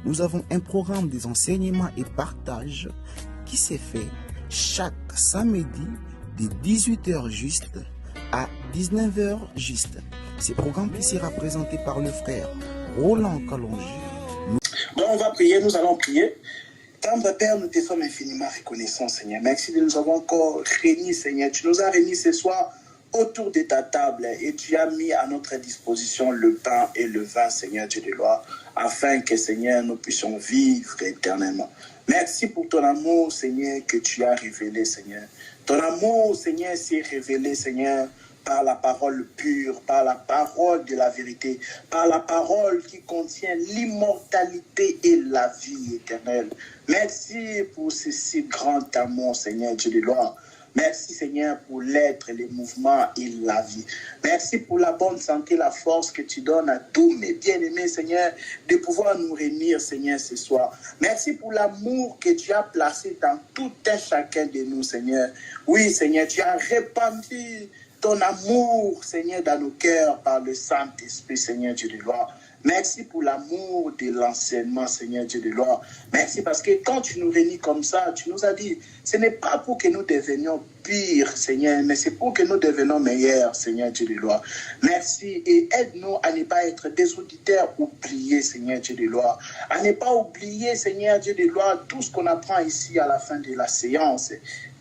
nous avons un programme des enseignements et partage qui s'est fait chaque samedi de 18h juste à 19h juste. Ce programme qui sera présenté par le frère Roland Kalonji. Bon, on va prier, nous allons prier. Tendre Père, nous te sommes infiniment reconnaissants, Seigneur. Merci de nous avoir encore réunis, Seigneur. Tu nous as réunis ce soir autour de ta table et tu as mis à notre disposition le pain et le vin, Seigneur Dieu de gloire, afin que, Seigneur, nous puissions vivre éternellement. Merci pour ton amour, Seigneur, que tu as révélé, Seigneur. Ton amour, Seigneur, s'est révélé, Seigneur, par la parole pure, par la parole de la vérité, par la parole qui contient l'immortalité et la vie éternelle. Merci pour ce si grand amour, Seigneur Dieu de gloire. Merci, Seigneur, pour l'être, les mouvements et la vie. Merci pour la bonne santé, la force que tu donnes à tous mes bien-aimés, Seigneur, de pouvoir nous réunir, Seigneur, ce soir. Merci pour l'amour que tu as placé dans tout un chacun de nous, Seigneur. Oui, Seigneur, tu as répandu ton amour, Seigneur, dans nos cœurs par le Saint-Esprit, Seigneur Dieu de gloire. Merci pour l'amour de l'enseignement, Seigneur Dieu de gloire. Merci parce que quand tu nous réunis comme ça, tu nous as dit, ce n'est pas pour que nous devenions pires, Seigneur, mais c'est pour que nous devenions meilleurs, Seigneur Dieu de gloire. Merci et aide-nous à ne pas être des auditeurs oubliés, Seigneur Dieu de gloire. À ne pas oublier, Seigneur Dieu de gloire, tout ce qu'on apprend ici à la fin de la séance.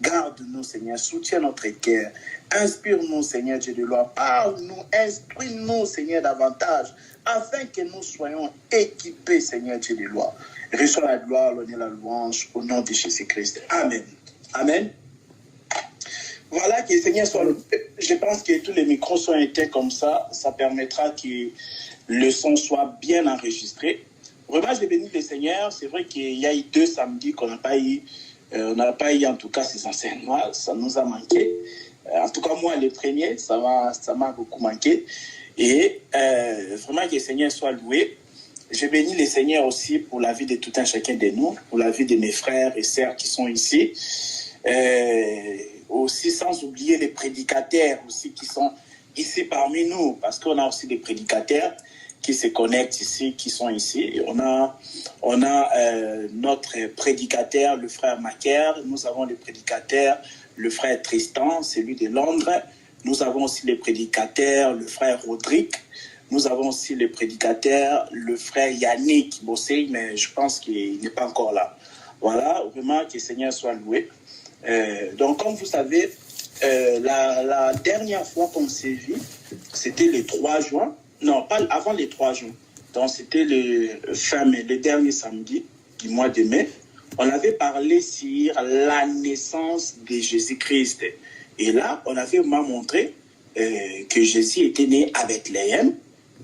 Garde-nous, Seigneur, soutiens notre cœur. Inspire-nous, Seigneur Dieu de gloire. Parle-nous, instruis-nous, Seigneur, davantage, afin que nous soyons équipés, Seigneur Dieu de gloire. Reçois la gloire, l'honneur, la louange, au nom de Jésus-Christ. Amen. Amen. Voilà, que le Seigneur soit... Je pense que tous les micros sont éteints comme ça. Ça permettra que le son soit bien enregistré. Vraiment, je bénis le Seigneur. C'est vrai qu'il y a eu 2 samedis qu'on n'a pas eu. On n'a pas eu en tout cas ces enseignements. Ça nous a manqué. En tout cas, moi, le premier, ça m'a beaucoup manqué. Et vraiment que le Seigneur soit loué. Je bénis le Seigneur aussi pour la vie de tout un chacun de nous, pour la vie de mes frères et sœurs qui sont ici. Aussi sans oublier les prédicateurs aussi qui sont ici parmi nous, parce qu'on a aussi des prédicateurs qui se connectent ici, qui sont ici. Et on a notre prédicateur, le frère Macaire. Nous avons le prédicateur, le frère Tristan, celui de Londres. Nous avons aussi les prédicateurs, le frère Rodrigue. Nous avons aussi les prédicateurs, le frère Yannick Bossé, mais je pense qu'il n'est pas encore là. Voilà, vraiment que le Seigneur soit loué. Donc, comme vous savez, la dernière fois qu'on s'est vu, c'était le 3 juin. Non, pas avant le 3 juin. Donc, c'était le dernier samedi du mois de mai. On avait parlé sur la naissance de Jésus-Christ. Et là, on avait vraiment montré que Jésus était né à Bethléem.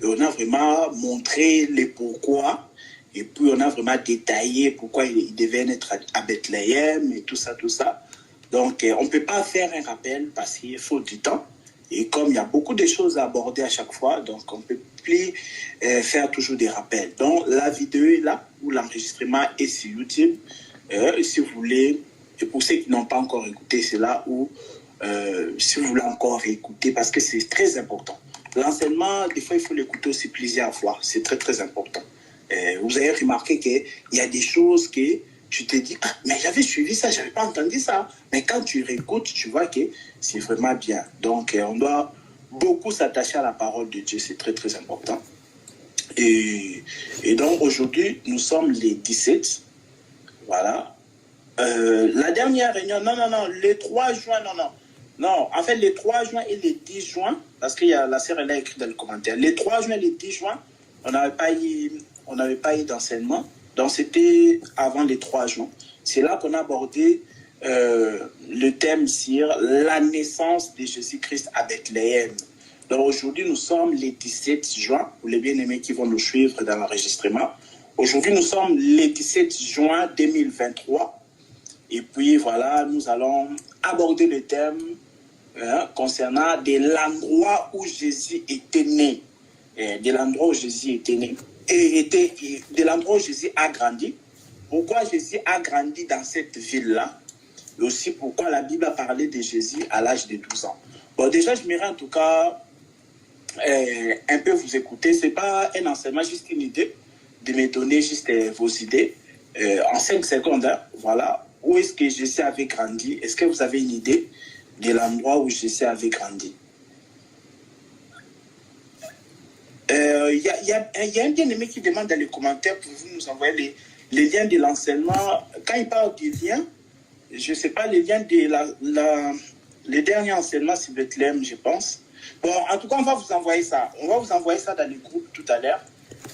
Et on a vraiment montré les pourquoi. Et puis, on a vraiment détaillé pourquoi il devait naître à Bethléem et tout ça, tout ça. Donc, on ne peut pas faire un rappel parce qu'il faut du temps. Et comme il y a beaucoup de choses à aborder à chaque fois, donc on ne peut plus faire toujours des rappels. Donc, la vidéo est là, ou l'enregistrement est sur YouTube. Si vous voulez, et pour ceux qui n'ont pas encore écouté, c'est là où, si vous voulez encore écouter, parce que c'est très important. L'enseignement, des fois, il faut l'écouter aussi plusieurs fois. C'est très, très important. Vous avez remarqué qu'il y a des choses que tu te dis, ah, mais j'avais suivi ça, je n'avais pas entendu ça. Mais quand tu réécoutes, tu vois que c'est vraiment bien. Donc, on doit beaucoup s'attacher à la parole de Dieu. C'est très, très important. Et donc, aujourd'hui, nous sommes les 17. Voilà. La dernière réunion, non, le 3 juin, non, en fait, le 3 juin et le 10 juin, parce que la sœur, elle a écrit dans le commentaire, le 3 juin et le 10 juin, on n'avait pas eu d'enseignement. Donc, c'était avant les 3 juin. C'est là qu'on a abordé le thème sur la naissance de Jésus-Christ à Bethléem. Donc, aujourd'hui, nous sommes les 17 juin, pour les bien-aimés qui vont nous suivre dans l'enregistrement. Aujourd'hui, nous sommes les 17 juin 2023. Et puis, voilà, nous allons aborder le thème concernant de l'endroit où Jésus était né. De l'endroit où Jésus était né. De l'endroit où Jésus a grandi. Pourquoi Jésus a grandi dans cette ville-là? Et aussi pourquoi la Bible a parlé de Jésus à l'âge de 12 ans. Bon, déjà, je m'irai en tout cas un peu vous écouter. Ce n'est pas un enseignement, juste une idée. de me donner juste vos idées en 5 secondes. Hein, voilà. Où est-ce que Jésus avait grandi? Est-ce que vous avez une idée de l'endroit où Jésus avait grandi? Il y a un bien-aimé qui demande dans les commentaires, pouvez-vous nous envoyer les liens de l'enseignement? Quand il parle du lien, je ne sais pas, les liens de les derniers enseignements sur Bethléem, je pense. Bon, en tout cas, on va vous envoyer ça. On va vous envoyer ça dans les groupes tout à l'heure,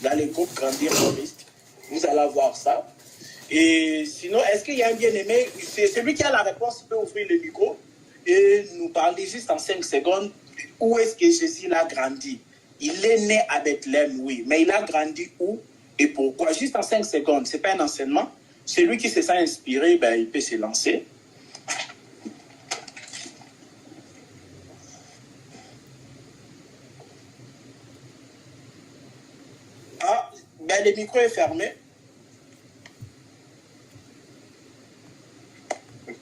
dans les groupes Grandir Christ. Vous allez voir ça. Et sinon, est-ce qu'il y a un bien-aimé? C'est celui qui a la réponse, il peut ouvrir le micro et nous parler juste en 5 secondes. Où est-ce que Jésus a grandi? Il est né à Bethléem, oui, mais il a grandi où et pourquoi? Juste en 5 secondes, ce n'est pas un enseignement. Celui qui se sent inspiré, ben, il peut se lancer. Ah, ben, le micro est fermé.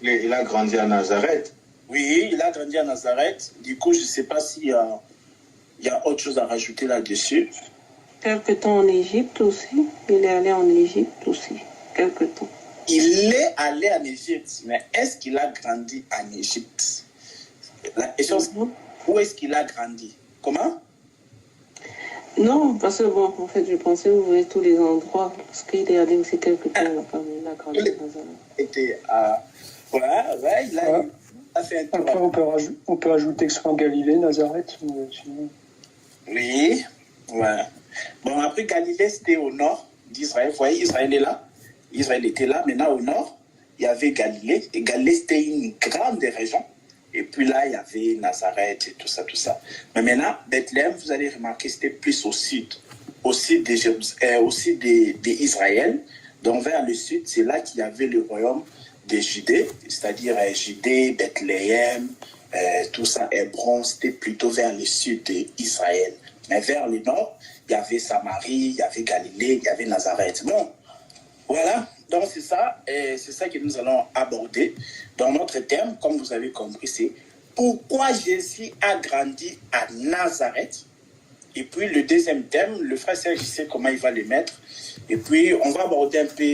Il a grandi à Nazareth. Oui, il a grandi à Nazareth. Du coup, je ne sais pas s'il y a autre chose à rajouter là-dessus. Quelque temps en Égypte aussi. Il est allé en Égypte aussi. Quelque temps. Il est allé en Égypte, mais est-ce qu'il a grandi en Égypte? La question, c'est où est-ce qu'il a grandi? Comment? Non, parce que bon, en fait, je pensais ouvrir tous les endroits. Parce qu'il est allé aussi quelque temps là-bas. Il a grandi à Nazareth. Était à... Ouais, il a fait un tour. Après, on peut ajouter que ce soit en Galilée, Nazareth. Sinon... Oui, ouais. Bon, après, Galilée, c'était au nord d'Israël. Vous voyez, Israël est là. Israël était là. Maintenant, au nord, il y avait Galilée. Et Galilée, c'était une grande région. Et puis là, il y avait Nazareth et tout ça, tout ça. Mais maintenant, Bethléem, vous allez remarquer, c'était plus au sud d'Israël. Donc, vers le sud, c'est là qu'il y avait le royaume de Judée, c'est-à-dire Judée, Bethléem, tout ça, Hébron, c'était plutôt vers le sud d'Israël. Mais vers le nord, il y avait Samarie, il y avait Galilée, il y avait Nazareth. Bon, voilà, donc c'est ça que nous allons aborder. Dans notre thème, comme vous avez compris, c'est pourquoi Jésus a grandi à Nazareth. Et puis le deuxième thème, le frère Serge sait comment il va le mettre. Et puis on va aborder un peu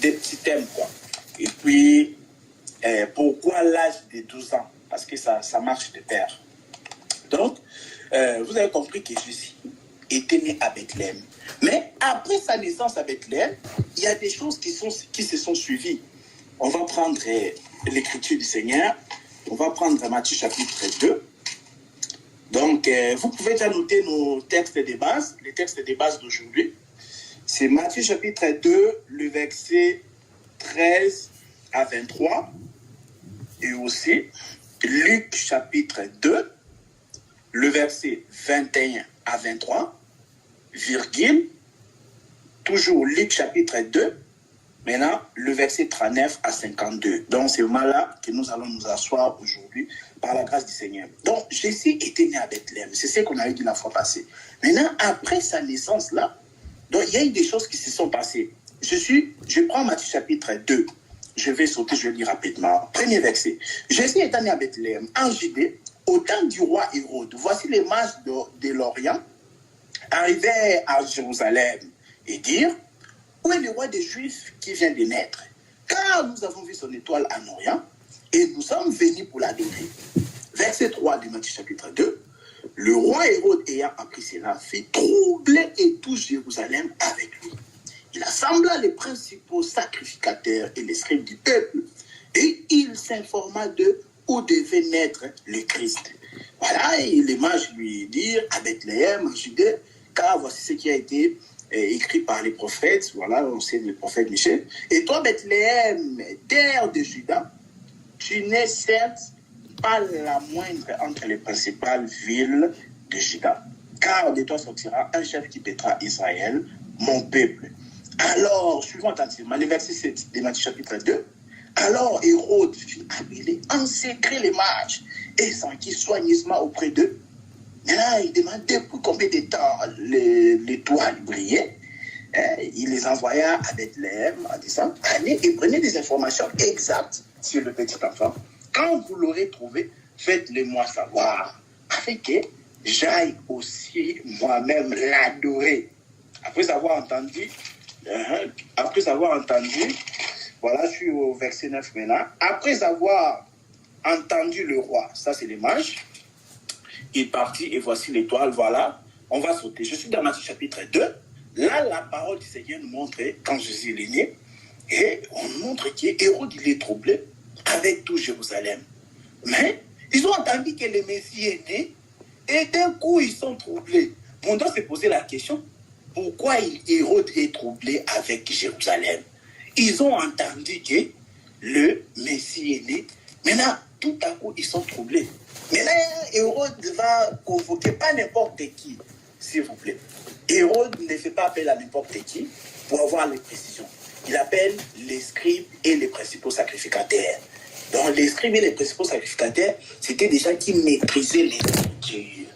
des petits thèmes, quoi. Et puis pourquoi l'âge de 12 ans? Parce que ça marche de pair. Donc, vous avez compris que Jésus était né à Bethléem. Mais après sa naissance à Bethléem, il y a des choses qui se sont suivies. On va prendre l'écriture du Seigneur. On va prendre Matthieu chapitre 2. Donc, vous pouvez déjà noter nos textes de base, les textes de base d'aujourd'hui. C'est Matthieu chapitre 2, le verset 13 à 23. Et aussi Luc chapitre 2, le verset 21 à 23, virgule, toujours Luc chapitre 2, maintenant le verset 39 à 52. Donc c'est vraiment là que nous allons nous asseoir aujourd'hui par la grâce du Seigneur. Donc Jésus était né à Bethléem, c'est ce qu'on avait dit la fois passée. Maintenant, après sa naissance là, donc il y a eu des choses qui se sont passées. Je prends Matthieu chapitre 2, je vais sauter, je vais lire rapidement. Premier verset. Jésus est né à Bethléem, en Judée, au temps du roi Hérode. Voici les mages de l'Orient arrivaient à Jérusalem et dirent: où est le roi des Juifs qui vient de naître? Car nous avons vu son étoile en Orient et nous sommes venus pour l'adorer. Verset 3 de Matthieu chapitre 2. Le roi Hérode, ayant appris cela, fit troubler et tout Jérusalem avec lui. Il assembla les principaux sacrificateurs et les scribes du peuple et il s'informa d'eux où devait naître le Christ. Voilà, et les mages lui dirent: à Bethléem, en Judée, car voici ce qui a été écrit par les prophètes. Voilà, on sait le prophète Michel. Et toi, Bethléem, terre de Juda, tu n'es certes pas la moindre entre les principales villes de Juda, car de toi sortira un chef qui paîtra Israël, mon peuple. Alors, suivant attentivement le verset 7 de Matthieu chapitre 2, alors Hérode fit appeler en secret les mages et s'enquit soigneusement auprès d'eux. Et là, il demandait pour combien de temps l'étoile brillait. Il les envoya à Bethléem en disant: allez et prenez des informations exactes sur le petit enfant. Quand vous l'aurez trouvé, faites-le-moi savoir, afin que j'aille aussi moi-même l'adorer. Après avoir entendu, voilà, je suis au verset 9 maintenant. Après avoir entendu le roi, ça c'est les mages, il partit et voici l'étoile, voilà, on va sauter. Je suis dans Matthieu chapitre 2. Là, la parole du Seigneur nous montre quand Jésus est né, et on montre qu'Hérode il est troublé avec tout Jérusalem. Mais ils ont entendu que le Messie est né, et d'un coup ils sont troublés. On doit se poser la question, pourquoi Hérode est troublé avec Jérusalem? Ils ont entendu que le Messie est né. Maintenant, tout à coup, ils sont troublés. Maintenant, Hérode va convoquer pas n'importe qui, s'il vous plaît. Hérode ne fait pas appel à n'importe qui pour avoir les précisions. Il appelle les scribes et les principaux sacrificataires. Donc, les scribes et les principaux sacrificataires, c'était des gens qui maîtrisaient les Écritures.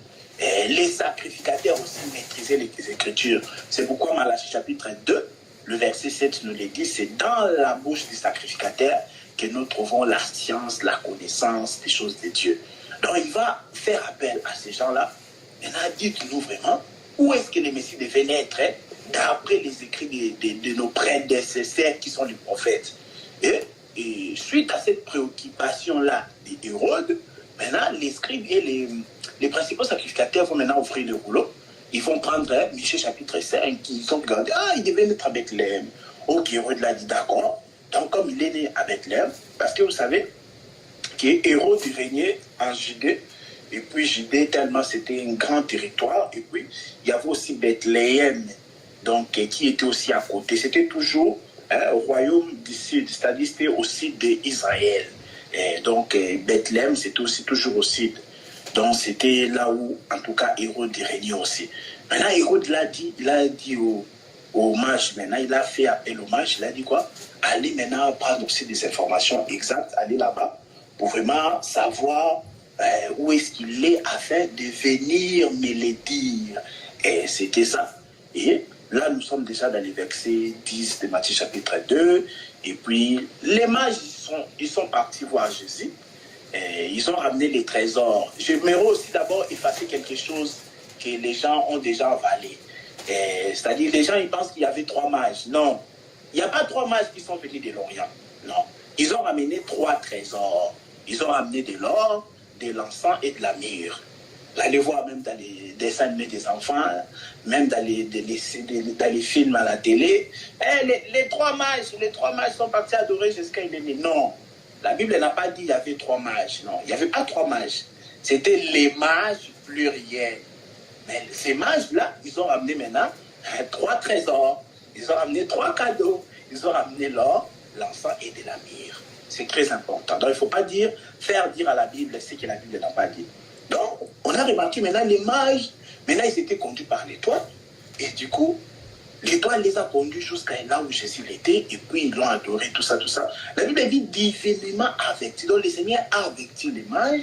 Les sacrificateurs aussi maîtrisaient les Écritures. C'est pourquoi Malachie chapitre 2, le verset 7 nous le dit, c'est dans la bouche des sacrificateurs que nous trouvons la science, la connaissance des choses de Dieu. Donc il va faire appel à ces gens-là. Maintenant, dites-nous vraiment, où est-ce que le Messie devait naître d'après les écrits de nos prédécesseurs qui sont les prophètes. Et suite à cette préoccupation-là d'Hérode, maintenant les scribes et les principaux sacrificateurs vont maintenant ouvrir le rouleau. Ils vont prendre Michée chapitre 5, ils ont regardé, il devait naître à Bethléem. Ok, Hérode l'a dit d'accord. Donc comme il est né à Bethléem, parce que vous savez qu'Hérode régnait en Judée, et puis Judée tellement c'était un grand territoire, et puis il y avait aussi Bethléem, donc qui était aussi à côté. C'était toujours au royaume du sud, c'est-à-dire c'était au sud d'Israël. Donc Bethléem c'était aussi toujours au sud. Donc c'était là où, en tout cas, Hérode régnait aussi. Maintenant, Hérode il a dit au mage, maintenant il a fait appel au mage, il a dit quoi? Allez maintenant prendre aussi des informations exactes, allez là-bas, pour vraiment savoir où est-ce qu'il est afin de venir me le dire. Et c'était ça. Et là, nous sommes déjà dans les versets 10 de Matthieu chapitre 2. Et puis, les mages, ils sont partis voir Jésus. Ils ont ramené les trésors. J'aimerais aussi d'abord effacer quelque chose que les gens ont déjà avalé. C'est-à-dire, les gens, ils pensent qu'il y avait 3 mages. Non. Il n'y a pas 3 mages qui sont venus de l'Orient. Non. Ils ont ramené 3 trésors. Ils ont ramené de l'or, de l'encens et de la myrrhe. Vous allez voir même dans les dessins animés des enfants, même dans les films à la télé. Les 3 mages sont partis adorer jusqu'à il est né. Non. La Bible n'a pas dit qu'il y avait 3 mages. Non, il n'y avait pas 3 mages. C'était les mages pluriels. Mais ces mages-là, ils ont ramené maintenant 3 trésors. Ils ont ramené 3 cadeaux. Ils ont ramené l'or, l'encens et de la myrrhe. C'est très important. Donc, il ne faut pas faire dire à la Bible ce que la Bible n'a pas dit. Donc, on a remarqué maintenant les mages, maintenant ils étaient conduits par l'étoile. Et du coup, l'étoile les a conduits jusqu'à là où Jésus était, et puis ils l'ont adoré, tout ça, tout ça. La Bible dit divinement averti. Donc le Seigneur a averti les mages.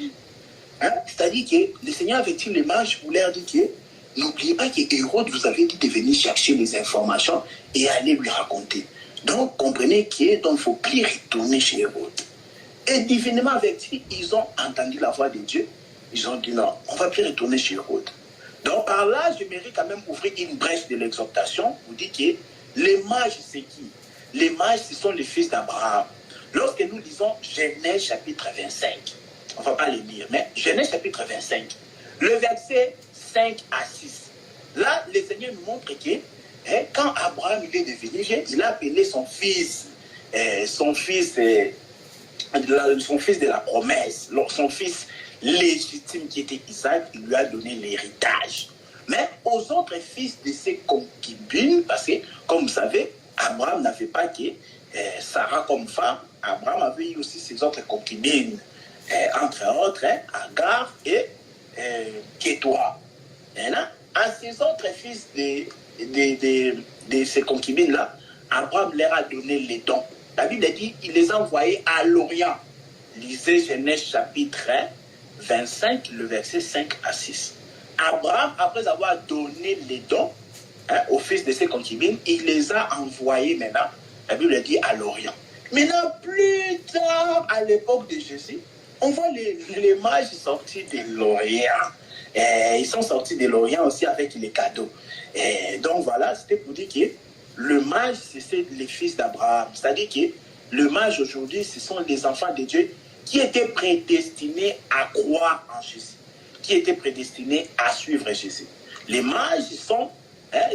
C'est-à-dire que le Seigneur a averti les mages pour leur dire que n'oubliez pas que Hérode vous avait dit de venir chercher les informations et aller lui raconter. Donc comprenez qu'il ne faut plus retourner chez Hérode. Et divinement averti, ils ont entendu la voix de Dieu. Ils ont dit non, on ne va plus retourner chez Hérode. Donc par là, j'aimerais quand même ouvrir une brèche de l'exhortation pour dire que les mages, c'est qui? Les mages, ce sont les fils d'Abraham. Lorsque nous lisons Genèse chapitre 25, on ne va pas les lire, mais Genèse chapitre 25, le verset 5 à 6, là, le Seigneur nous montre que quand Abraham il est devenu jeune, il a appelé son fils de la promesse, son fils légitime qui était Isaac, il lui a donné l'héritage. Mais aux autres fils de ses concubines, parce que, comme vous savez, Abraham n'avait pas que Sarah comme femme, Abraham avait eu aussi ses autres concubines, entre autres, Agar et Kétoua. À ces autres fils de ces concubines-là, Abraham leur a donné les dons. La Bible dit qu'il les a envoyés à l'Orient. Lisez Genèse chapitre 25, le verset 5 à 6. Abraham, après avoir donné les dons aux fils de ses concubines, il les a envoyés maintenant, la Bible dit, à l'Orient. Maintenant, plus tard, à l'époque de Jésus, on voit les mages sortir de l'Orient. Ils sont sortis de l'Orient aussi avec les cadeaux. Donc voilà, c'était pour dire que le mage, c'est les fils d'Abraham. C'est-à-dire que le mage aujourd'hui, ce sont les enfants de Dieu qui étaient prédestinés à croire en Jésus, qui étaient prédestinés à suivre Jésus. Les mages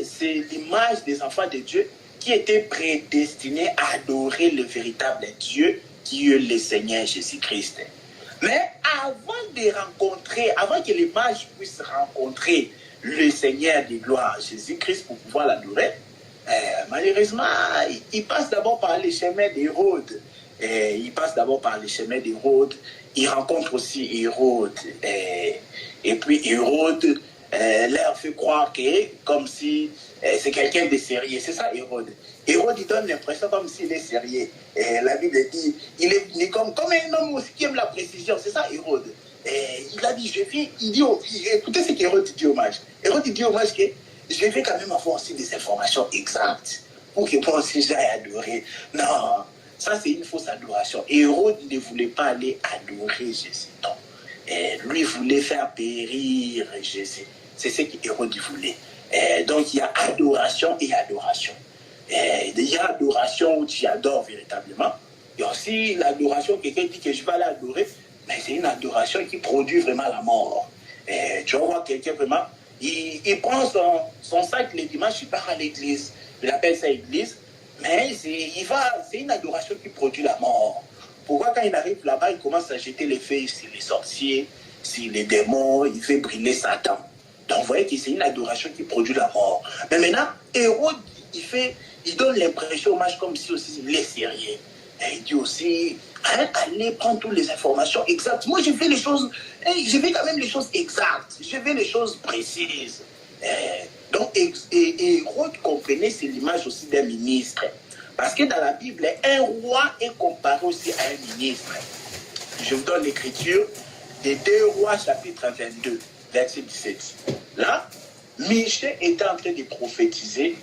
c'est l'image des enfants de Dieu qui étaient prédestinés à adorer le véritable Dieu qui est le Seigneur Jésus-Christ. Mais avant que les mages puissent rencontrer le Seigneur de gloire, Jésus-Christ, pour pouvoir l'adorer, malheureusement, ils passent d'abord par les chemins d'Hérode. Ils passent d'abord par les chemins d'Hérode. Ils rencontrent aussi Hérode. Et puis Hérode leur fait croire que, comme si c'est quelqu'un de sérieux. C'est ça, Hérode. Hérode, il donne l'impression comme s'il est sérieux. La Bible dit, il est venu comme un homme aussi qui aime la précision. C'est ça, Hérode. Il a dit, écoutez ce qu'Hérode dit au mage. Hérode dit au mage que je vais quand même avoir aussi des informations exactes pour que moi aussi j'aille adorer. Non, ça c'est une fausse adoration. Hérode ne voulait pas aller adorer Jésus. Non. Lui voulait faire périr Jésus. C'est ce qu'Hérode voulait. Donc il y a adoration et adoration. Il y a adoration où tu adores véritablement. Il y a aussi l'adoration, quelqu'un dit que je vais aller adorer, mais c'est une adoration qui produit vraiment la mort. Tu vas voir quelqu'un vraiment, il prend son sac le dimanche, il part à l'église. Il appelle ça église, mais c'est une adoration qui produit la mort. Pourquoi quand il arrive là-bas, il commence à jeter les feuilles sur les sorciers, sur les démons, il fait brûler Satan. Donc vous voyez que c'est une adoration qui produit la mort. Mais maintenant, Hérode, il donne l'impression au mage comme si aussi il est sérieux. Et il dit aussi, allez prendre toutes les informations exactes. Moi, je fais les choses, je fais quand même les choses exactes. Je fais les choses précises. Donc, Hérode comprenait, c'est l'image aussi d'un ministre. Parce que dans la Bible, un roi est comparé aussi à un ministre. Je vous donne l'écriture des 2 Rois, chapitre 22, verset 17. Là, Michée était en train de prophétiser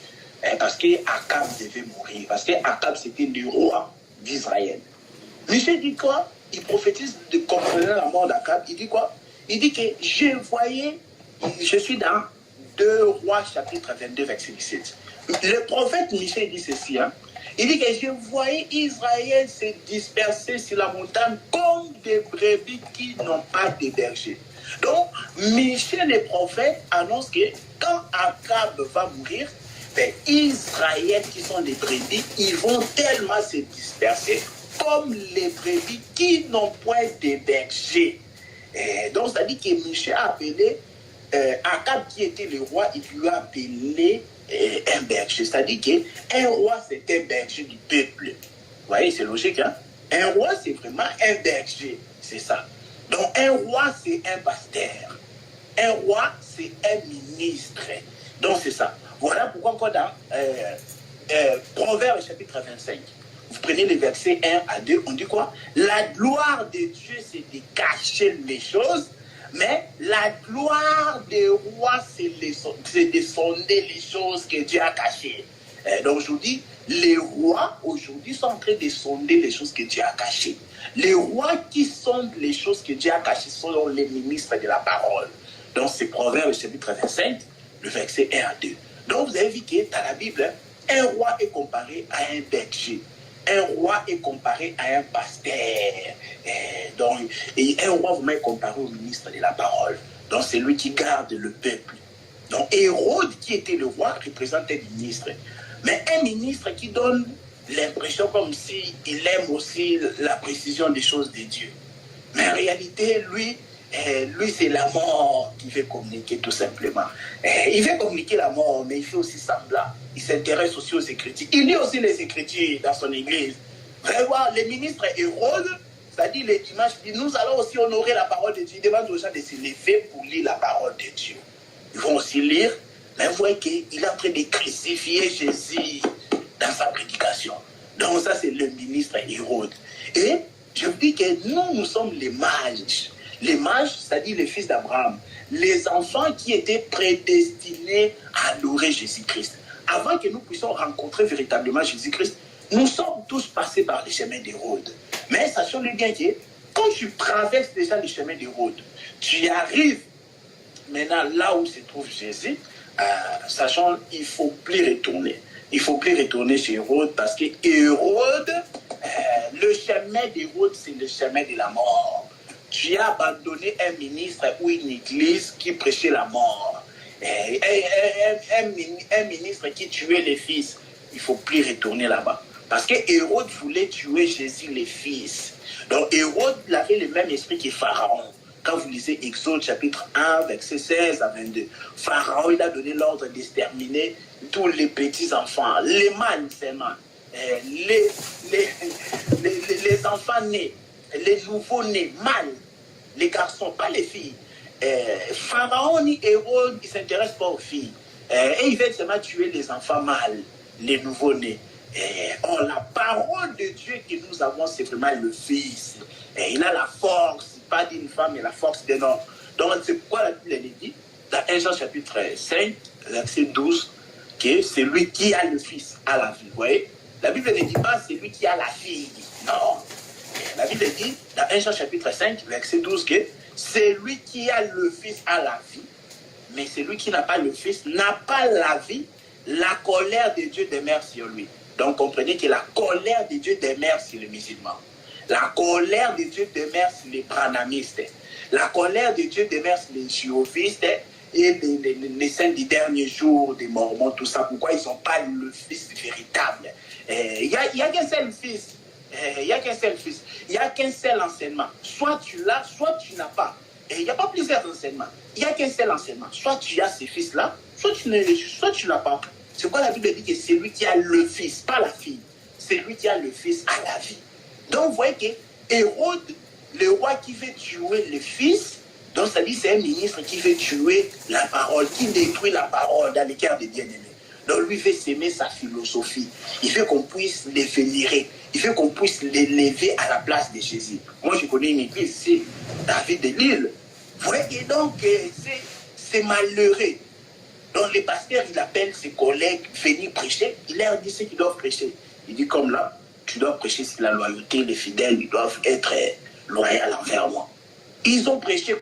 parce qu'Akab devait mourir. Parce qu'Akab, c'était le roi d'Israël. Michée dit quoi? Il prophétise concernant la mort d'Akab. Il dit quoi? Il dit que je suis dans 2 Rois, chapitre 22, verset 17. Le prophète Michée dit ceci, il dit que je voyais Israël se disperser sur la montagne comme des brebis qui n'ont pas de berger. Donc, Michée le prophète annonce que quand Akab va mourir, Israël qui sont les brebis, ils vont tellement se disperser comme les brebis qui n'ont point de berger. Donc, ça dit que Michée a appelé Akab qui était le roi, il lui a appelé un berger. C'est-à-dire qu'un roi, c'est un berger du peuple. Vous voyez, c'est logique, hein? Un roi, c'est vraiment un berger. C'est ça. Donc, un roi, c'est un pasteur. Un roi, c'est un ministre. Donc, c'est ça. Voilà pourquoi encore dans Proverbes chapitre 25, vous prenez les versets 1 à 2, on dit quoi? La gloire de Dieu, c'est de cacher les choses, mais la gloire des rois, c'est de sonder les choses que Dieu a cachées. Donc aujourd'hui, les rois aujourd'hui sont en train de sonder les choses que Dieu a cachées. Les rois qui sondent les choses que Dieu a cachées sont les ministres de la parole. Donc c'est Proverbes chapitre 25, le verset 1 à 2. Donc vous avez vu que dans la Bible, un roi est comparé à un berger. Un roi est comparé à un pasteur. Et un roi vous est comparé au ministre de la parole. Donc c'est lui qui garde le peuple. Donc Hérode, qui était le roi, représentait le ministre. Mais un ministre qui donne l'impression comme s'il aime aussi la précision des choses de Dieu. Mais en réalité, lui c'est la mort qui veut communiquer tout simplement. Il veut communiquer la mort, mais il fait aussi semblant. Il s'intéresse aussi aux Écritures. Il lit aussi les Écritures dans son église. Vous allez voir, les ministres Hérode, c'est-à-dire les dimanches, nous allons aussi honorer la parole de Dieu. Il demande aux gens de se lever pour lire la parole de Dieu. Ils vont aussi lire, mais vous voyez qu'il est en train de crucifier Jésus dans sa prédication. Donc ça, c'est le ministre Hérode. Et je vous dis que nous sommes les mages. Les mages, c'est-à-dire les fils d'Abraham, les enfants qui étaient prédestinés à adorer Jésus-Christ. Avant que nous puissions rencontrer véritablement Jésus-Christ, nous sommes tous passés par les chemins d'Hérode. Mais sachons le bien que quand tu traverses déjà les chemins d'Hérode, tu arrives maintenant là où se trouve Jésus, sachant qu'il ne faut plus retourner. Il ne faut plus retourner chez Hérode parce que Hérode, le chemin d'Hérode, c'est le chemin de la mort. Tu as abandonné un ministre ou une église qui prêchait la mort. Un ministre qui tuait les fils. Il ne faut plus retourner là-bas. Parce que Hérode voulait tuer Jésus les fils. Donc Hérode il avait le même esprit que Pharaon. Quand vous lisez Exode chapitre 1, verset 16 à 22, Pharaon il a donné l'ordre d'exterminer tous les petits enfants, les mâles seulement, les enfants nés, les nouveaux-nés, mâles, les garçons, pas les filles. Pharaon ni Hérode, il ne s'intéresse pas aux filles. Et il veut seulement tuer les enfants mâles, les nouveaux-nés. La parole de Dieu que nous avons, c'est vraiment le Fils. Il a la force, pas d'une femme, mais la force d'un homme. Donc, c'est pourquoi la Bible dit, dans 1 Jean chapitre 5, verset 12, que c'est lui qui a le Fils à la vie. Vous voyez? La Bible ne dit pas c'est lui qui a la fille. Non. La Bible dit, dans 1 Jean chapitre 5, verset 12, que c'est lui qui a le Fils à la vie, mais celui qui n'a pas le Fils n'a pas la vie. La colère de Dieu demeure sur lui. Donc, comprenez que la colère de Dieu demeure sur les musulmans. La colère de Dieu demeure sur les branhamistes. La colère de Dieu demeure sur les jéhovistes et les saints des derniers jours, des mormons, tout ça. Pourquoi ils n'ont pas le Fils véritable? Il n'y a qu'un seul Fils. Il n'y a qu'un seul Fils. Il n'y a qu'un seul enseignement. Soit tu l'as, soit tu n'as pas. Et il n'y a pas plusieurs enseignements. Il n'y a qu'un seul enseignement. Soit tu as ce Fils-là, soit tu ne l'as pas. C'est pourquoi la Bible dit que c'est lui qui a le Fils, pas la fille. C'est lui qui a le Fils à la vie. Donc vous voyez que Hérode, le roi qui veut tuer le Fils, donc ça dit c'est un ministre qui veut tuer la parole, qui détruit la parole dans le cœur des bien-aimés. Donc lui veut s'aimer sa philosophie. Il veut qu'on puisse les vénérer. Il veut qu'on puisse les lever à la place de Jésus. Moi je connais une église ici, David de Lille. Vous voyez que donc c'est malheureux. Donc les pasteurs, il appelle ses collègues venir prêcher. Il leur dit ce qu'ils doivent prêcher. Il dit comme là, tu dois prêcher sur la loyauté, les fidèles, ils doivent être loyaux envers moi. Ils ont prêché.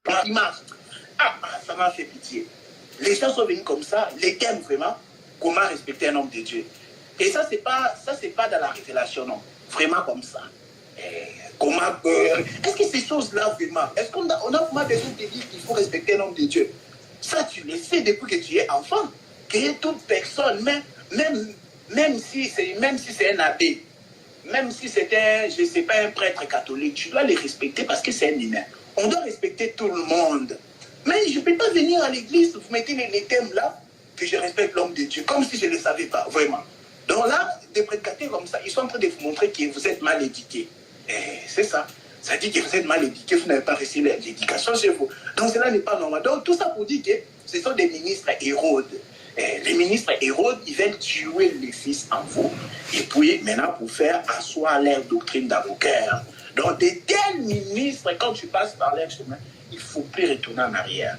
Ça m'a fait pitié. Les gens sont venus comme ça, les thèmes vraiment, comment respecter un homme de Dieu. Et ça, c'est pas dans la révélation, non. Vraiment comme ça. Est-ce que ces choses-là, vraiment, est-ce qu'on a vraiment besoin de dire qu'il faut respecter un homme de Dieu? Ça, tu le sais depuis que tu es enfant. Que toute personne, même si c'est un abbé, même si c'est un prêtre catholique, tu dois les respecter parce que c'est un humain. On doit respecter tout le monde. Mais je ne peux pas venir à l'église, vous mettez les thèmes là, que je respecte l'homme de Dieu, comme si je ne le savais pas, vraiment. Donc là, des prédicateurs comme ça, ils sont en train de vous montrer que vous êtes mal éduqués. C'est ça. Ça dit que vous êtes mal éduqués, vous n'avez pas reçu l'éducation chez vous. Donc cela n'est pas normal. Donc tout ça pour dire que ce sont des ministres Hérode. Les ministres Hérode, ils veulent tuer les fils en vous. Et puis maintenant pour faire asseoir leur doctrine dans vos cœurs. Donc des tels ministres, quand tu passes par leur chemin, il ne faut plus retourner en arrière.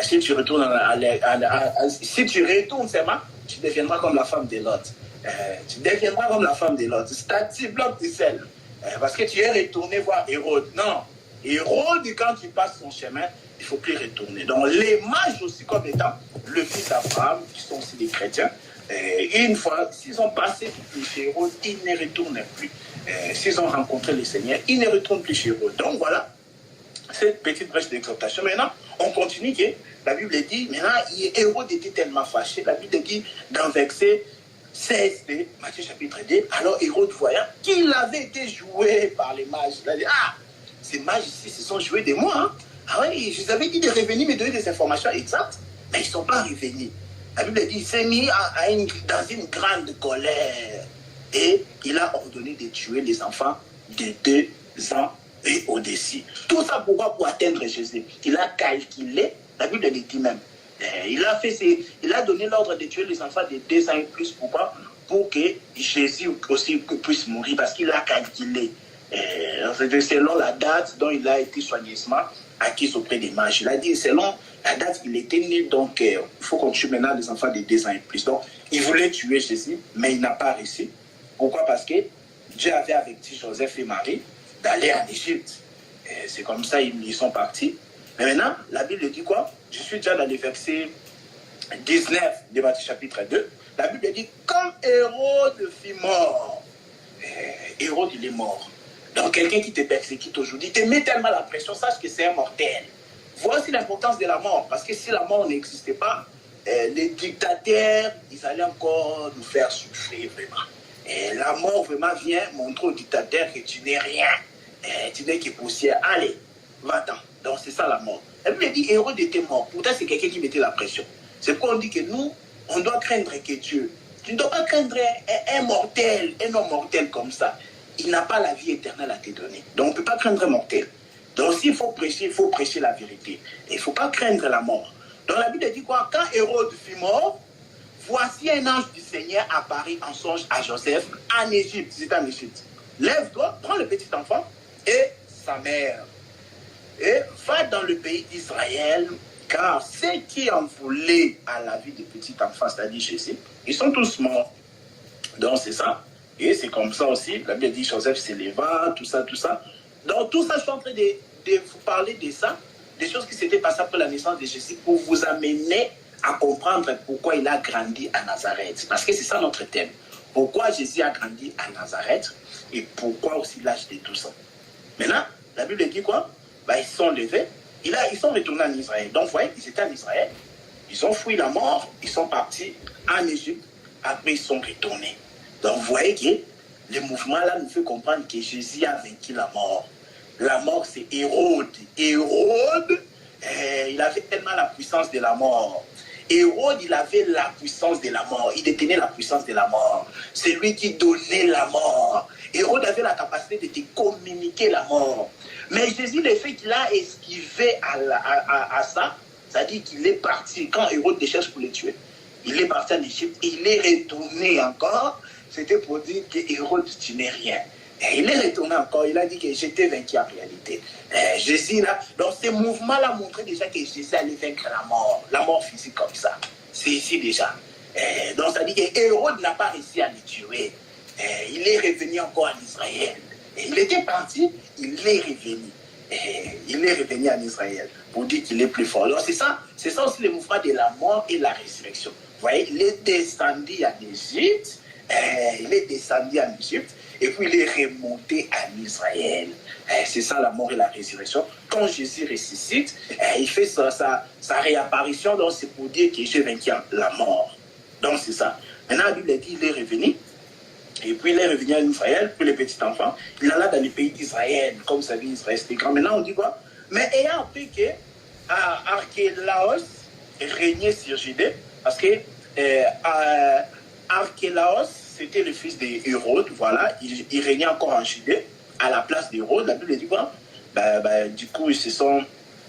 Si tu retournes seulement, tu deviendras comme la femme de Lot. Tu deviendras comme la femme de Lot. C'est un petit bloc de sel. Parce que tu es retourné voir Hérode. Non. Hérode, quand tu passes son chemin, il ne faut plus retourner. Donc les mages aussi comme étant le fils d'Abraham, qui sont aussi des chrétiens, une fois, s'ils ont passé chez Hérode, ils ne retournent plus. S'ils ont rencontré le Seigneur, ils ne retournent plus chez Hérode. Donc voilà, cette petite brèche d'exhortation. Maintenant, on continue que la Bible dit, maintenant, Hérode était tellement fâché, la Bible dit dans verset 16 de Matthieu chapitre 2, alors Hérode voyant qu'il avait été joué par les mages, il a dit, ces mages ici se sont joués de moi. Hein? Ah oui, je vous avais dit de revenir me donner des informations exactes, mais ils ne sont pas revenus. La Bible dit, il s'est mis dans une grande colère et il a ordonné de tuer les enfants de 2 ans et au-dessus. Tout ça pourquoi? Pour atteindre Jésus. Il a calculé, la Bible le dit même, il a donné l'ordre de tuer les enfants de 2 ans et plus. Pourquoi? Pour que Jésus aussi puisse mourir, parce qu'il a calculé. Selon la date dont il a été soigneusement acquis auprès des mages. Il a dit, selon la date qu'il était né, donc il faut qu'on tue maintenant les enfants de 2 ans et plus. Donc, il voulait tuer Jésus, mais il n'a pas réussi. Pourquoi? Parce que Dieu avait averti Joseph et Marie d'aller en Égypte. C'est comme ça ils sont partis. Mais maintenant, la Bible dit quoi? Je suis déjà dans les versets 19 de Matthieu chapitre 2. La Bible dit, comme Hérode fut mort, Hérode il est mort. Donc quelqu'un qui te persécute aujourd'hui, te met tellement la pression, sache que c'est un mortel. Voici l'importance de la mort, parce que si la mort n'existait pas, les dictateurs, ils allaient encore nous faire souffrir vraiment. Et la mort vraiment vient montrer aux dictateurs que tu n'es rien, tu n'es que poussière. Allez, va-t'en. Donc c'est ça la mort. La Bible dit Hérode était mort. Pourtant c'est quelqu'un qui mettait la pression. C'est pourquoi on dit que nous, on doit craindre que Dieu. Tu ne dois pas craindre un mortel, un homme mortel comme ça. Il n'a pas la vie éternelle à te donner. Donc on ne peut pas craindre un mortel. Donc s'il faut prêcher la vérité. Et il ne faut pas craindre la mort. Donc la Bible dit quoi? Quand Hérode fut mort, voici un ange du Seigneur apparut en songe à Joseph en Égypte. C'était en Égypte. Lève-toi, prends le petit enfant et sa mère. Et va dans le pays d'Israël, car ceux qui en voulaient à la vie des petits enfants, c'est-à-dire Jésus, ils sont tous morts. Donc c'est ça. Et c'est comme ça aussi, la Bible dit Joseph s'éleva, tout ça, tout ça. Donc tout ça, je suis en train de vous parler de ça, des choses qui s'étaient passées après la naissance de Jésus, pour vous amener à comprendre pourquoi il a grandi à Nazareth. Parce que c'est ça notre thème. Pourquoi Jésus a grandi à Nazareth et pourquoi aussi l'âge de tout ça. Maintenant, la Bible dit quoi? Ils se sont levés, ils sont retournés en Israël. Donc, vous voyez, ils étaient en Israël, ils ont fui la mort, ils sont partis en Égypte, après ils sont retournés. Donc, vous voyez que le mouvement-là nous fait comprendre que Jésus a vaincu la mort. La mort, c'est Hérode. Hérode, il avait tellement la puissance de la mort. Hérode, il avait la puissance de la mort. Il détenait la puissance de la mort. C'est lui qui donnait la mort. Hérode avait la capacité de te communiquer la mort. Mais Jésus, le fait qu'il a esquivé à ça, c'est-à-dire qu'il est parti, quand Hérode le cherche pour le tuer, il est parti en Égypte, il est retourné encore, c'était pour dire que Hérode, tu n'es rien. Et il est retourné encore, il a dit que j'étais vaincu en réalité. Jésus, là, donc ce mouvement-là montrait déjà que Jésus allait vaincre la mort physique comme ça. C'est ici déjà. Donc ça dit que Hérode n'a pas réussi à le tuer. Il est revenu encore en Israël. Et il était parti, il est revenu. Il est revenu en Israël pour dire qu'il est plus fort. Donc c'est ça aussi le mouvement de la mort et la résurrection. Vous voyez, il est descendu en Égypte. Et puis il est remonté en Israël. C'est ça la mort et la résurrection. Quand Jésus ressuscite, il fait sa réapparition, donc c'est pour dire que j'ai vaincu la mort. Donc c'est ça. Maintenant la Bible dit qu'il est revenu. Et puis il est revenu en Israël, puis le petit enfant, il alla dans les pays d'Israël, comme ça dit Israël, c'était grand. Maintenant on dit quoi? Mais ayant appris que Archélaos régnait sur Judée, parce que Archélaos, c'était le fils d'Hérode, voilà, il régnait encore en Judée, à la place d'Hérode. La Bible dit quoi? Du coup,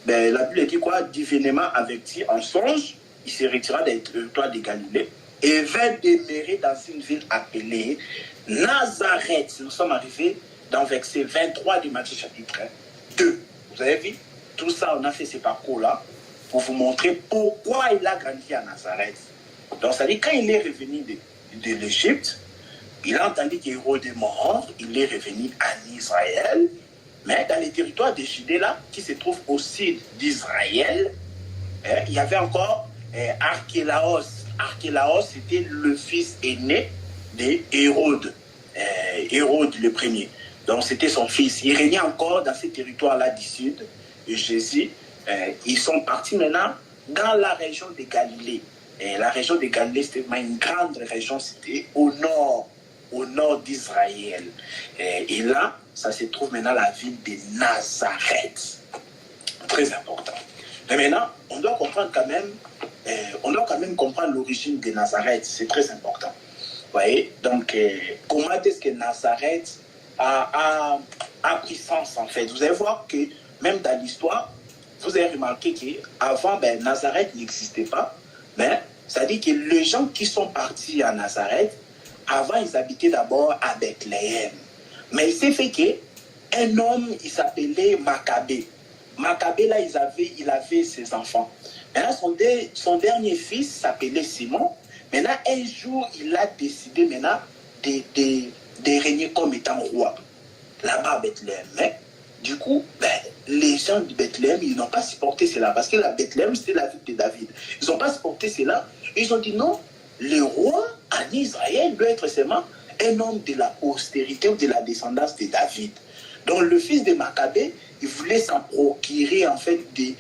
la Bible dit quoi? Divinement averti en songe, il se retira des territoires de Galilée et vint demeurer dans une ville appelée Nazareth. Nous sommes arrivés dans verset 23 du Matthieu chapitre 2. Vous avez vu? Tout ça, on a fait ce parcours-là pour vous montrer pourquoi il a grandi à Nazareth. Donc, ça dit, quand il est revenu de l'Égypte, il a entendu qu'Hérode est mort, il est revenu en Israël, mais dans les territoires de Judée, là, qui se trouvent au sud d'Israël, il y avait encore Archélaos. Archélaos, c'était le fils aîné d'Hérode, Hérode le premier. Donc, c'était son fils. Il régnait encore dans ces territoires-là du sud de Jésus. Ils sont partis maintenant dans la région de Galilée. Et la région de Galilée, c'était une grande région, c'était au nord d'Israël. Et là, ça se trouve maintenant la ville de Nazareth. Très important. Mais maintenant, on doit comprendre quand même, comprendre l'origine de Nazareth. C'est très important. Vous voyez? Donc, comment est-ce que Nazareth a pris sens, en fait? Vous allez voir que, même dans l'histoire, vous avez remarqué qu'avant, Nazareth n'existait pas. Mais ça dit que les gens qui sont partis à Nazareth, avant, ils habitaient d'abord à Bethléem. Mais il s'est fait qu'un homme, il s'appelait Maccabée. Maccabée, là, il avait ses enfants. Maintenant, son dernier fils s'appelait Simon. Maintenant, un jour, il a décidé maintenant de régner comme étant roi, là-bas à Bethléem. Mais Du coup, les gens de Bethléem, ils n'ont pas supporté cela. Parce que la Bethléem, c'était la ville de David. Ils n'ont pas supporté cela. Ils ont dit non, le roi en Israël doit être seulement un homme de la postérité ou de la descendance de David. Donc le fils de Maccabée, il voulait s'en procurer en fait de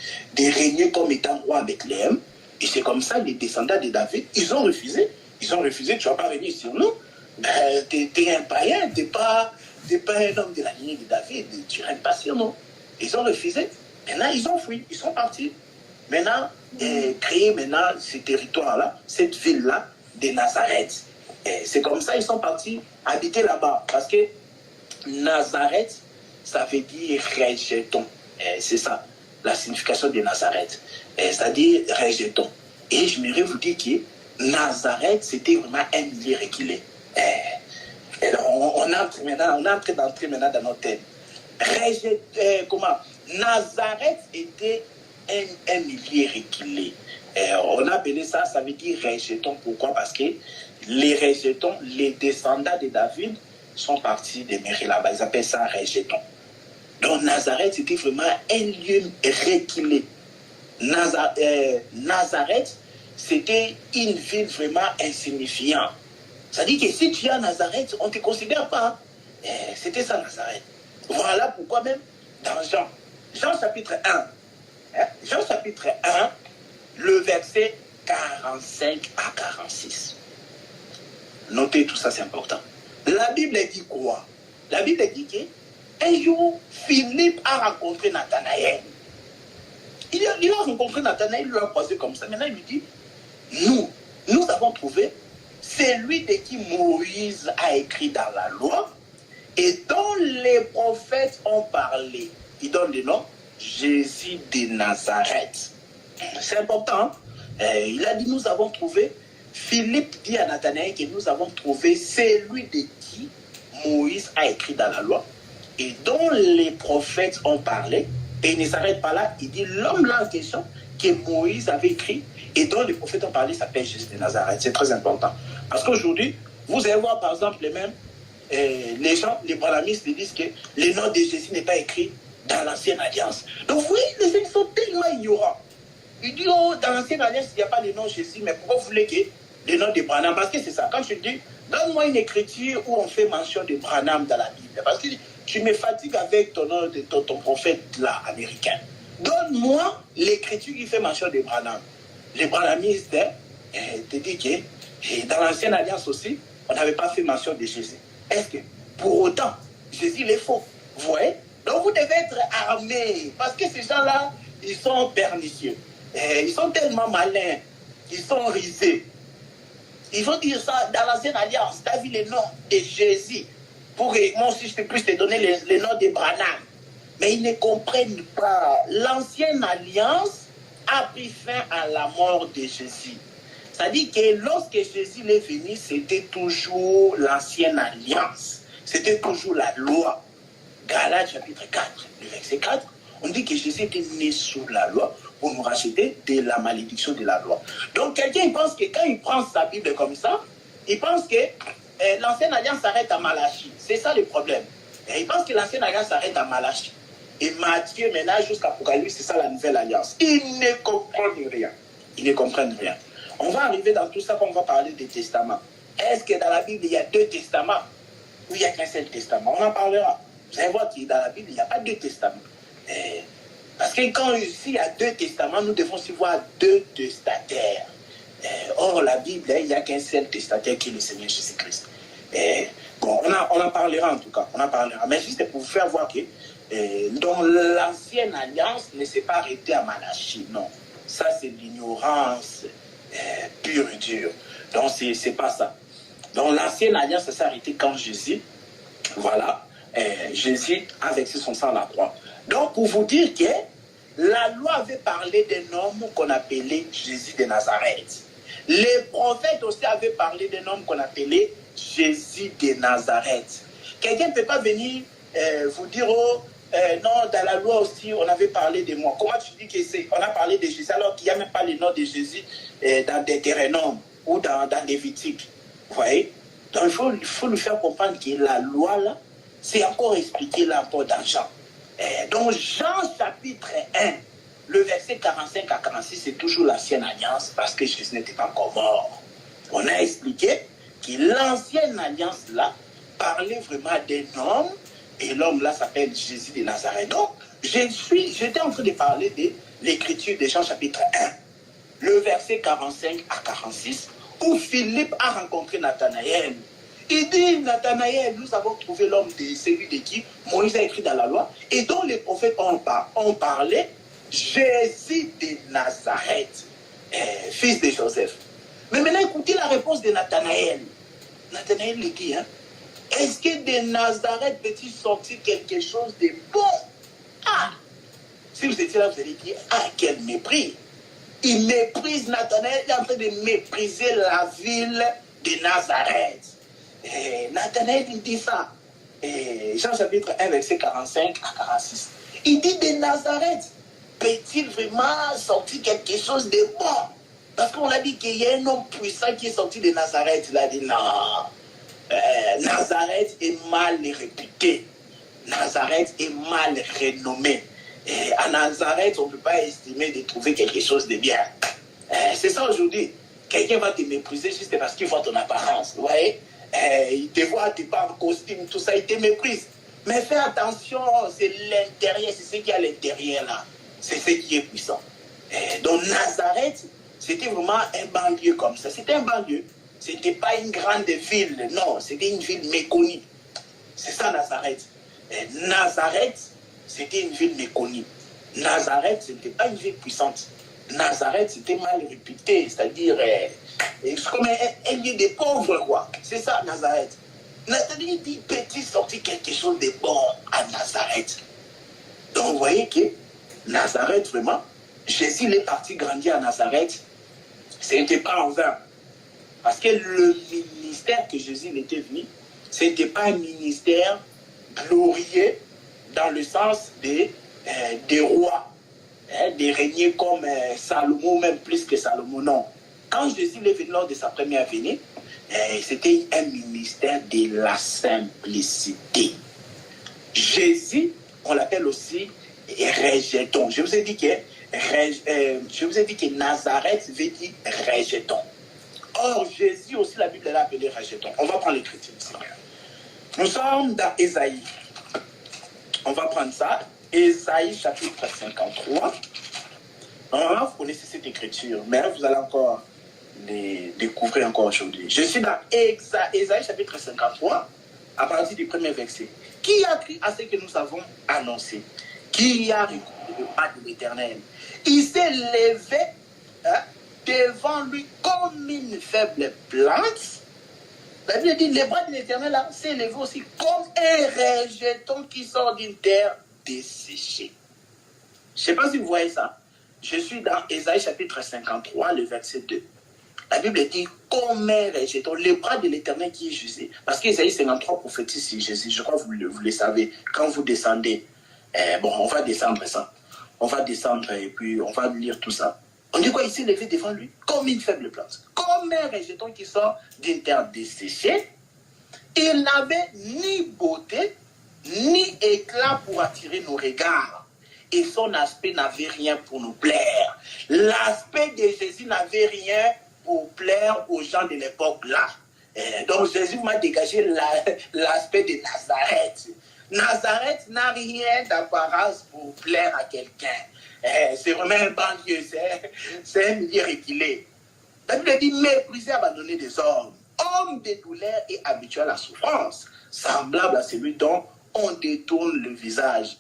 régner comme étant roi à Bethléem. Et c'est comme ça, les descendants de David, ils ont refusé. Ils ont refusé, tu ne vas pas régner sur nous. Tu es un païen, tu n'es pas un homme de la lignée de David, tu ne règnes pas sur nous. Ils ont refusé. Maintenant, ils ont fui, ils sont partis. Maintenant, créer maintenant ce territoire-là, cette ville-là de Nazareth. C'est comme ça qu'ils sont partis habiter là-bas. Parce que Nazareth, ça veut dire rejeton. C'est ça, la signification de Nazareth. C'est-à-dire rejeton. Et je voudrais vous dire que Nazareth, c'était vraiment un milieu reculé. On entre maintenant dans notre thème. Nazareth était un milieu reculé. On a appelé ça, ça veut dire rejetons. Pourquoi? Parce que les rejetons, les descendants de David sont partis demeurer là-bas. Ils appellent ça rejetons. Donc Nazareth, c'était vraiment un lieu reculé. Nazareth, c'était une ville vraiment insignifiante. C'est-à-dire que si tu es à Nazareth, on ne te considère pas. C'était ça, Nazareth. Voilà pourquoi même, dans Jean chapitre 1, Jean chapitre 1, le verset 45 à 46. Notez tout ça, c'est important. La Bible dit quoi? La Bible dit qu'un jour, Philippe a rencontré Nathanaël. Il a rencontré Nathanaël, il lui a croisé comme ça. Maintenant, il lui dit, nous avons trouvé celui de qui Moïse a écrit dans la loi et dont les prophètes ont parlé. Il donne le nom, Jésus de Nazareth. C'est important. Il a dit, nous avons trouvé, Philippe dit à Nathanaël que nous avons trouvé celui de qui Moïse a écrit dans la loi et dont les prophètes ont parlé. Et il ne s'arrête pas là, il dit l'homme là en question que Moïse avait écrit et dont les prophètes ont parlé s'appelle Jésus de Nazareth. C'est très important. Parce qu'aujourd'hui, vous allez voir par exemple les gens, les branhamistes disent que le nom de Jésus n'est pas écrit dans l'ancienne alliance. Donc oui, les gens sont tellement ignorants. Ils disent, oh, dans l'ancienne alliance, il n'y a pas le nom de Jésus, mais pourquoi vous voulez que le nom de Branham? Parce que c'est ça. Quand je dis, donne-moi une écriture où on fait mention de Branham dans la Bible. Parce que tu me fatigues avec ton prophète là, américain. Donne-moi l'écriture qui fait mention de Branham. Les branhamistes te disent que dans l'ancienne alliance aussi, on n'avait pas fait mention de Jésus. Est-ce que pour autant, Jésus il est faux? Vous voyez? Donc vous devez être armés. Parce que ces gens-là, ils sont pernicieux. Ils sont tellement malins. Ils sont risés. Ils vont dire ça dans l'ancienne alliance. Tu as vu le nom de Jésus. Pour que moi aussi je puisse te donner le nom de Branham. Mais ils ne comprennent pas. L'ancienne alliance a pris fin à la mort de Jésus. C'est-à-dire que lorsque Jésus est venu, c'était toujours l'ancienne alliance. C'était toujours la loi. Galates chapitre 4, le verset 4, on dit que Jésus était né sous la loi pour nous racheter de la malédiction de la loi. Donc quelqu'un pense que quand il prend sa Bible comme ça, il pense que l'ancienne alliance s'arrête à Malachie. C'est ça le problème. Et il pense que l'ancienne alliance s'arrête à Malachie. Et Matthieu, maintenant, jusqu'à Apocalypse, c'est ça la nouvelle alliance. Ils ne comprennent rien. Ils ne comprennent rien. On va arriver dans tout ça quand on va parler des testaments. Est-ce que dans la Bible, il y a 2 testaments? Ou il n'y a qu'un seul testament? On en parlera. Vous allez voir que dans la Bible, il n'y a pas 2 testaments. Parce que quand ici, il y a 2 testaments, nous devons aussi voir 2 testataires. Or, la Bible, il n'y a qu'un seul testataire qui est le Seigneur Jésus-Christ. Bon, on en parlera en tout cas. On en parlera. Mais juste pour vous faire voir que dans l'ancienne alliance ne s'est pas arrêté à Malachie. Non. Ça, c'est l'ignorance pure et dure. Donc, c'est pas ça. Donc, l'ancienne alliance, ça s'est arrêté quand Jésus, voilà, Jésus a versé son sang à la croix. Donc, pour vous dire que la loi avait parlé d'un homme qu'on appelait Jésus de Nazareth. Les prophètes aussi avaient parlé d'un homme qu'on appelait Jésus de Nazareth. Quelqu'un ne peut pas venir vous dire, oh, non, dans la loi aussi, on avait parlé de moi. Comment tu dis qu'on a parlé de Jésus alors qu'il n'y a même pas le nom de Jésus dans Deutéronome ou dans Lévitique? Vous voyez? Donc, il faut lui faire comprendre que la loi, là, c'est encore expliqué là encore dans Jean. Donc Jean chapitre 1, le verset 45 à 46, c'est toujours l'ancienne alliance parce que Jésus n'était pas encore mort. On a expliqué que l'ancienne alliance là parlait vraiment d'un homme et l'homme là s'appelle Jésus de Nazareth. Donc j'étais en train de parler de l'écriture de Jean chapitre 1, le verset 45 à 46, où Philippe a rencontré Nathanaël. Il dit, Nathanaël, nous avons trouvé l'homme de celui de qui Moïse a écrit dans la loi et dont les prophètes ont parlé, Jésus de Nazareth, fils de Joseph. Mais maintenant, écoutez la réponse de Nathanaël. Nathanaël lui dit, est-ce que de Nazareth peut-il sortir quelque chose de bon? Ah! Si vous étiez là, vous allez dire, ah, quel mépris! Il méprise Nathanaël, il est en train de mépriser la ville de Nazareth. Et Nathanaël, il dit ça. Et Jean chapitre 1, verset 45 à 46. Il dit de Nazareth, peut-il vraiment sortir quelque chose de bon? Parce qu'on a dit qu'il y a un homme puissant qui est sorti de Nazareth. Il a dit non. Nazareth est mal réputé. Nazareth est mal renommé. Et à Nazareth, on ne peut pas estimer de trouver quelque chose de bien. C'est ça aujourd'hui. Quelqu'un va te mépriser juste parce qu'il voit ton apparence. Vous voyez? Il te voit, tu pas en costume, tout ça, il te méprise. Mais fais attention, c'est l'intérieur, c'est ce qui est à l'intérieur là. C'est ce qui est puissant. Donc Nazareth, c'était vraiment un banlieue comme ça. C'était un banlieue. C'était pas une grande ville. Non, c'était une ville méconnue. C'est ça Nazareth. Nazareth, c'était une ville méconnue. Nazareth, c'était pas une ville puissante. Nazareth, c'était mal réputé. C'est-à-dire, c'est comme un lieu de pauvres, quoi. C'est ça, Nazareth. Nathanaël dit, peut-il sortir quelque chose de bon à Nazareth? Donc, vous voyez que Nazareth, vraiment, Jésus est parti grandir à Nazareth. Ce n'était pas en vain. Parce que le ministère que Jésus était venu, ce n'était pas un ministère glorieux dans le sens des rois, de régner comme Salomon, même plus que Salomon, non. Quand Jésus est venu lors de sa première venue, c'était un ministère de la simplicité. Jésus, on l'appelle aussi rejeton. Je vous ai dit que Nazareth veut dire rejeton. Or, Jésus aussi, la Bible l'a appelé rejeton. On va prendre l'écriture ici. Nous sommes dans Ésaïe. On va prendre ça. Ésaïe chapitre 53. Normalement, vous connaissez cette écriture, mais vous allez encore les découvrir encore aujourd'hui. Je suis dans Ésaïe chapitre 53, à partir du premier verset. Qui a cru à ce que nous avons annoncé? Qui a récolté le pas de l'Éternel? Il s'est levé devant lui comme une faible plante. La Bible dit, les bras de l'Éternel s'est levé aussi comme un rejeton qui sort d'une terre desséchée. Je ne sais pas si vous voyez ça. Je suis dans Ésaïe chapitre 53, le verset 2. La Bible dit, comme un rejeton, les bras de l'Éternel qui est Jésus. Parce qu'Ésaïe 53 prophétise sur Jésus. Je crois que vous le savez. Quand vous descendez, on va descendre ça. On va descendre et puis on va lire tout ça. On dit quoi? Il s'est levé devant lui comme une faible plante, comme un rejeton qui sort d'une terre desséchée. Il n'avait ni beauté, ni éclat pour attirer nos regards. Et son aspect n'avait rien pour nous plaire. L'aspect de Jésus n'avait rien pour plaire aux gens de l'époque là. Donc Jésus m'a dégagé l'aspect de Nazareth. Nazareth n'a rien d'apparence pour plaire à quelqu'un. C'est vraiment un banlieue, c'est un milieu reculé. La Bible dit méprisé, abandonné des hommes, homme de douleur et habitué à la souffrance, semblable à celui dont on détourne le visage.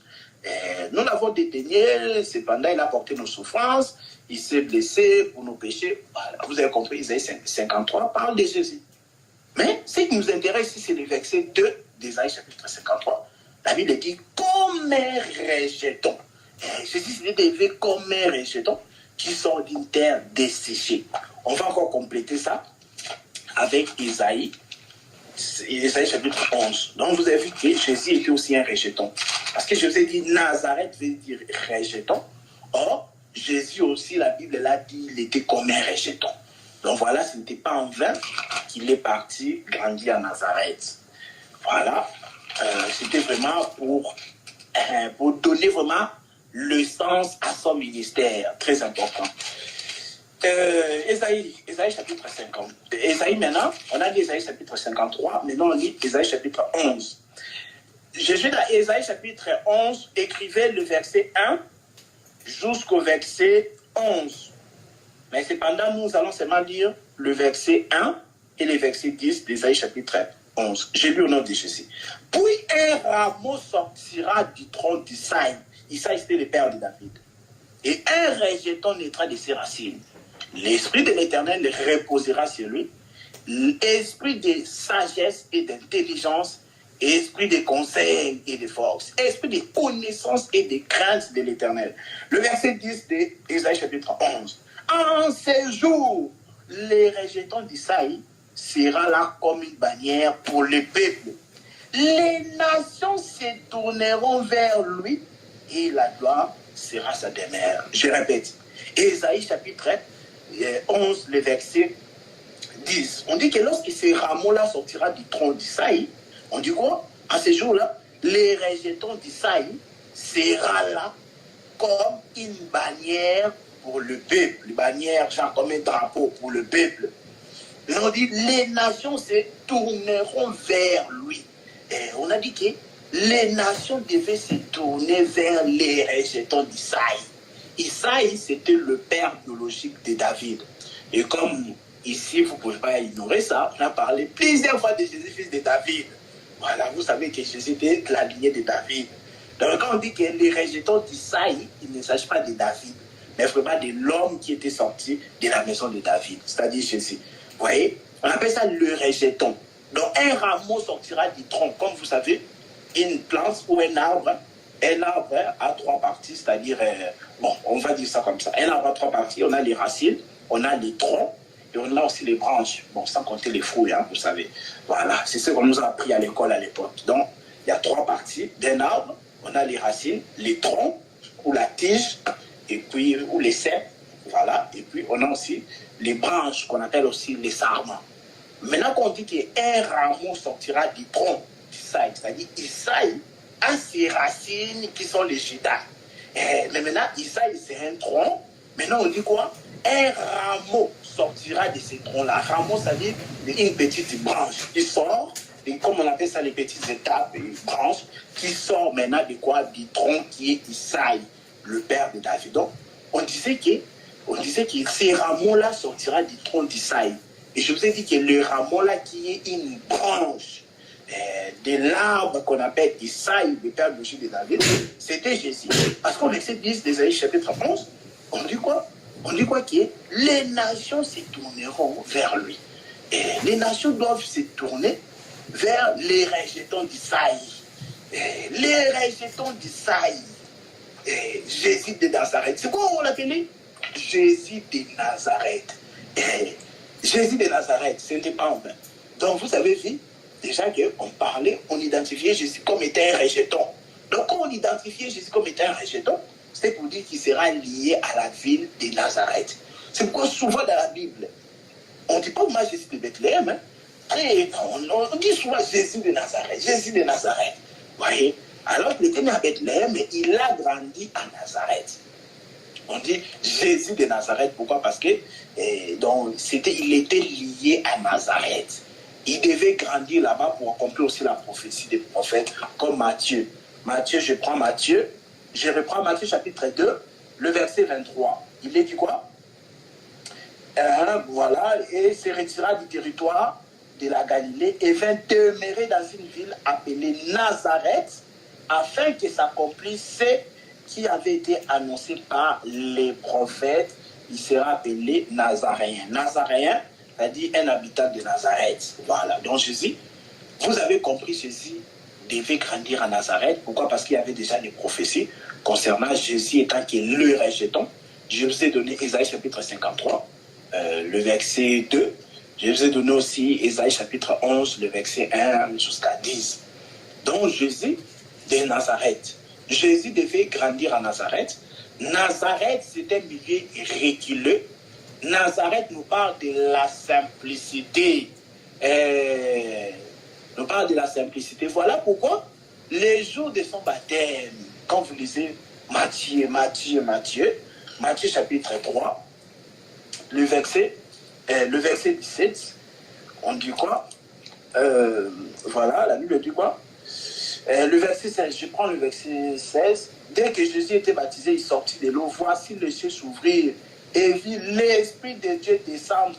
Nous l'avons dédaigné, cependant il a porté nos souffrances, il s'est blessé pour nos péchés. Voilà, vous avez compris, Isaïe 53 parle de Jésus. Mais ce qui nous intéresse ici, c'est le verset 2 d'Isaïe chapitre 53. La Bible dit comme un rejeton. Jésus s'est élevé comme un rejeton qui sort d'une terre desséchée. On va encore compléter ça avec Isaïe chapitre 11. Donc vous avez vu que Jésus était aussi un rejeton. Parce que je vous ai dit Nazareth veut dire rejeton. Or, Jésus aussi, la Bible l'a dit, il était comme un rejeton. Donc voilà, ce n'était pas en vain qu'il est parti grandir à Nazareth. Voilà, c'était vraiment pour pour donner vraiment le sens à son ministère. Très important. Ésaïe chapitre 50. Ésaïe maintenant, on a dit Ésaïe chapitre 53, maintenant on lit Ésaïe chapitre 11. Jésus dans Ésaïe chapitre 11 écrivait le verset 1 jusqu'au verset 11. Mais cependant, nous allons seulement lire le verset 1 et le verset 10 d'Ésaïe chapitre 11. J'ai lu au nom de Jésus. Puis un rameau sortira du trône d'Isaïe. Isaïe, c'était le père de David. Et un rejeton naîtra de ses racines. L'esprit de l'Éternel reposera sur lui. L'esprit de sagesse et d'intelligence, esprit de conseil et de force, esprit de connaissance et de crainte de l'Éternel. Le verset 10 d'Ésaïe chapitre 11. En ces jours, les rejetons d'Isaïe sera là comme une bannière pour le peuple. Les nations se tourneront vers lui et la gloire sera sa demeure. Je répète, Ésaïe chapitre 11, le verset 10. On dit que lorsque ce rameau-là sortira du trône d'Isaïe, on dit quoi? À ce jour-là, les rejetons d'Isaïe sera là comme une bannière pour le peuple. Une bannière, genre comme un drapeau pour le peuple. Et on dit, les nations se tourneront vers lui. Et on a dit que les nations devaient se tourner vers les rejetons d'Isaïe. Isaïe, c'était le père biologique de David. Et comme ici, vous ne pouvez pas ignorer ça, on a parlé plusieurs fois de Jésus, fils de David. Voilà, vous savez que Jésus était de la lignée de David. Donc quand on dit que les rejetons d'Isaïe, il ne s'agit pas de David, mais vraiment de l'homme qui était sorti de la maison de David, c'est-à-dire Jésus. Vous voyez, on appelle ça le rejeton. Donc un rameau sortira du tronc, comme vous savez, une plante ou un arbre a trois parties, c'est-à-dire, on va dire ça comme ça. Un arbre a trois parties, on a les racines, on a les troncs, et on a aussi les branches, sans compter les fruits, vous savez. Voilà, c'est ce qu'on nous a appris à l'école à l'époque. Donc, il y a trois parties d'un arbre, on a les racines, les troncs, ou la tige, et puis, ou les cèpes, voilà, et puis on a aussi les branches qu'on appelle aussi les sarments. Maintenant qu'on dit qu'un rameau sortira du tronc d'Isaïe, c'est-à-dire Isaïe a ses racines qui sont les Judas. Mais maintenant, Isaïe c'est un tronc. Maintenant on dit quoi? Un rameau sortira de ces troncs-là. Rameau, ça veut dire une petite branche qui sort, et comme on appelle ça les petites étapes, les branches, qui sort maintenant de quoi? Du tronc qui est Isaïe, le père de David. Donc, on disait que ces rameaux-là sortira du tronc d'Isaïe. Et je vous ai dit que le rameau-là qui est une branche de l'arbre qu'on appelle Isaïe, le père biologique de David, c'était Jésus. Parce qu'au verset 10 d'Ésaïe chapitre 11, on dit quoi? On dit quoi? Que les nations se tourneront vers lui. Et les nations doivent se tourner vers les rejetons d'Isaïe. Les rejetons d'Isaïe. Jésus de Nazareth. C'est quoi on l'appelait? Jésus de Nazareth. Jésus de Nazareth, ce n'était pas en vain. Donc vous avez vu déjà qu'on parlait, on identifiait Jésus comme étant un rejeton. Donc quand on identifiait Jésus comme étant un rejeton, c'est pour dire qu'il sera lié à la ville de Nazareth. C'est pourquoi souvent dans la Bible, on ne dit pas moi Jésus de Bethléem, on dit souvent Jésus de Nazareth, Jésus de Nazareth. Vous voyez? Alors qu'il était né à Bethléem, mais il a grandi à Nazareth. On dit Jésus de Nazareth. Pourquoi? Parce que il était lié à Nazareth. Il devait grandir là-bas pour accomplir aussi la prophétie des prophètes, comme Matthieu. Je reprends Matthieu chapitre 2, le verset 23. Il est dit quoi? Voilà, et se retira du territoire de la Galilée et vint demeurer dans une ville appelée Nazareth, afin que s'accomplisse ce qui avait été annoncé par les prophètes. Il sera appelé Nazaréen. Nazaréen, c'est-à-dire un habitant de Nazareth. Voilà. Donc Jésus, vous avez compris, Jésus devait grandir à Nazareth. Pourquoi? Parce qu'il y avait déjà des prophéties concernant Jésus étant qu'il le rejeton. Je vous ai donné Ésaïe chapitre 53, le verset 2. Je vous ai donné aussi Ésaïe chapitre 11, le verset 1 jusqu'à 10. Donc Jésus de Nazareth. Jésus devait grandir à Nazareth. Nazareth, c'est un milieu reculé. Nazareth nous parle de la simplicité. Nous parle de la simplicité. Voilà pourquoi les jours de son baptême, quand vous lisez Matthieu chapitre 3, le verset 17, on dit quoi? Voilà, la Bible dit quoi? Le verset 16, je prends le verset 16. Dès que Jésus était baptisé, il sortit de l'eau. Voici les cieux s'ouvrir et vit l'Esprit de Dieu descendre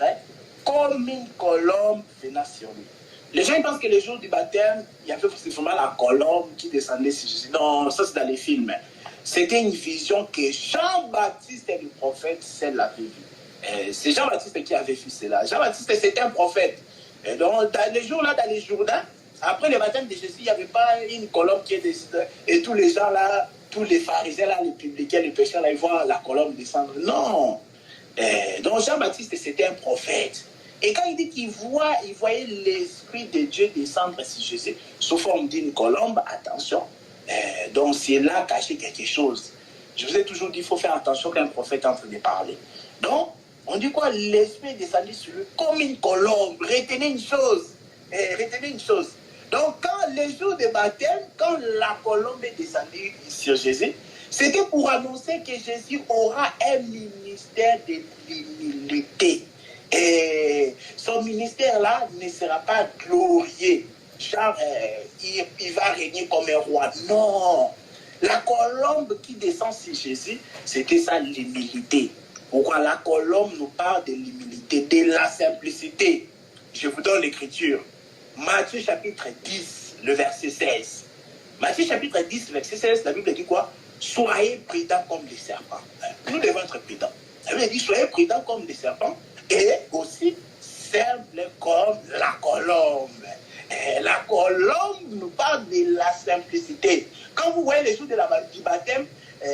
comme une colombe venant sur lui. Les gens pensent que le jour du baptême, il y avait forcément la colombe qui descendait sur Jésus. Non, ça c'est dans les films. C'était une vision que Jean-Baptiste et le prophète, celle l'avait vue. C'est Jean-Baptiste qui avait vu cela. Jean-Baptiste, c'était un prophète. Et donc, dans les jours-là, dans les Jourdains, après le baptême de Jésus, il n'y avait pas une colombe qui est descendue. Et tous les gens là, tous les pharisiens là, les publicains, les pécheurs là, ils voient la colombe descendre. Non. Donc Jean-Baptiste, c'était un prophète. Et quand il dit il voyait l'Esprit de Dieu descendre sur Jésus sous forme d'une colombe, attention. Donc c'est là caché quelque chose. Je vous ai toujours dit, il faut faire attention quand un prophète est en train de parler. Donc, on dit quoi? L'Esprit est descendu sur lui comme une colombe. Retenez une chose. Retenez une chose. Donc, quand le jour de baptême, quand la colombe est descendue sur Jésus, c'était pour annoncer que Jésus aura un ministère de l'humilité. Et son ministère-là ne sera pas glorieux. Genre, il va régner comme un roi. Non. La colombe qui descend sur Jésus, c'était ça l'humilité. Pourquoi la colombe nous parle de l'humilité, de la simplicité? Je vous donne l'écriture. Matthieu chapitre 10, le verset 16. Matthieu chapitre 10, verset 16, la Bible dit quoi? Soyez prudents comme les serpents. Nous devons être prudents. La Bible dit soyez prudents comme les serpents et aussi simples comme la colombe. Et la colombe nous parle de la simplicité. Quand vous voyez les jours du baptême,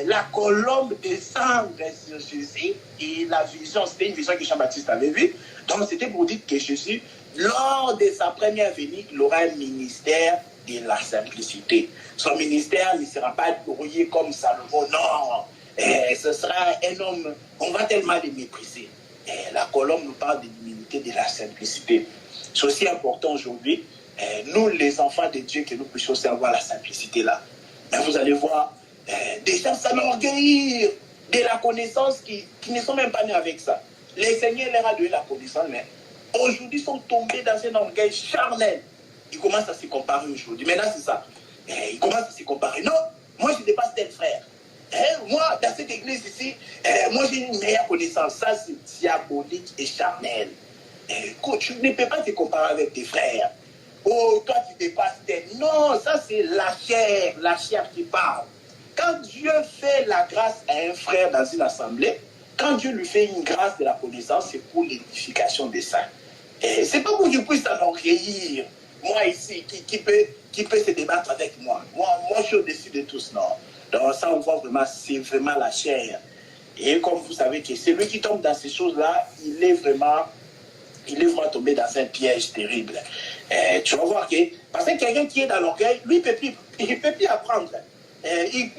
la colombe descend sur Jésus et la vision, c'était une vision que Jean-Baptiste avait vue. Donc c'était pour dire que Jésus, lors de sa première venue, il aura un ministère de la simplicité. Son ministère ne sera pas brouillé comme Salomon, non. Ce sera un homme, on va tellement le mépriser. La colombe nous parle de l'humilité, de la simplicité. C'est aussi important aujourd'hui, nous les enfants de Dieu, que nous puissions aussi avoir la simplicité là. Mais vous allez voir, des gens s'enorgueillir de la connaissance qui ne sont même pas nés avec ça. Les Seigneurs leur a donné la connaissance, mais aujourd'hui sont tombés dans un orgueil charnel. Ils commencent à se comparer aujourd'hui. Maintenant, c'est ça. Ils commencent à se comparer. Non, moi je dépasse tel frère. Moi, dans cette église ici, moi j'ai une meilleure connaissance. Ça, c'est diabolique et charnel. Écoute, tu ne peux pas te comparer avec tes frères. Oh, toi tu dépasses tel. Non, ça c'est la chair qui parle. Quand Dieu fait la grâce à un frère dans une assemblée, quand Dieu lui fait une grâce de la connaissance, c'est pour l'édification des saints. C'est pas pour que je puisse t'enorgueillir. Moi ici, qui peut se débattre avec moi. Moi, je suis au-dessus de tous, non. Donc ça, on voit vraiment, c'est vraiment la chair. Et comme vous savez que celui qui tombe dans ces choses-là, il est vraiment tombé dans un piège terrible. Tu vas voir que, parce que quelqu'un qui est dans l'orgueil, lui, il ne peut plus apprendre.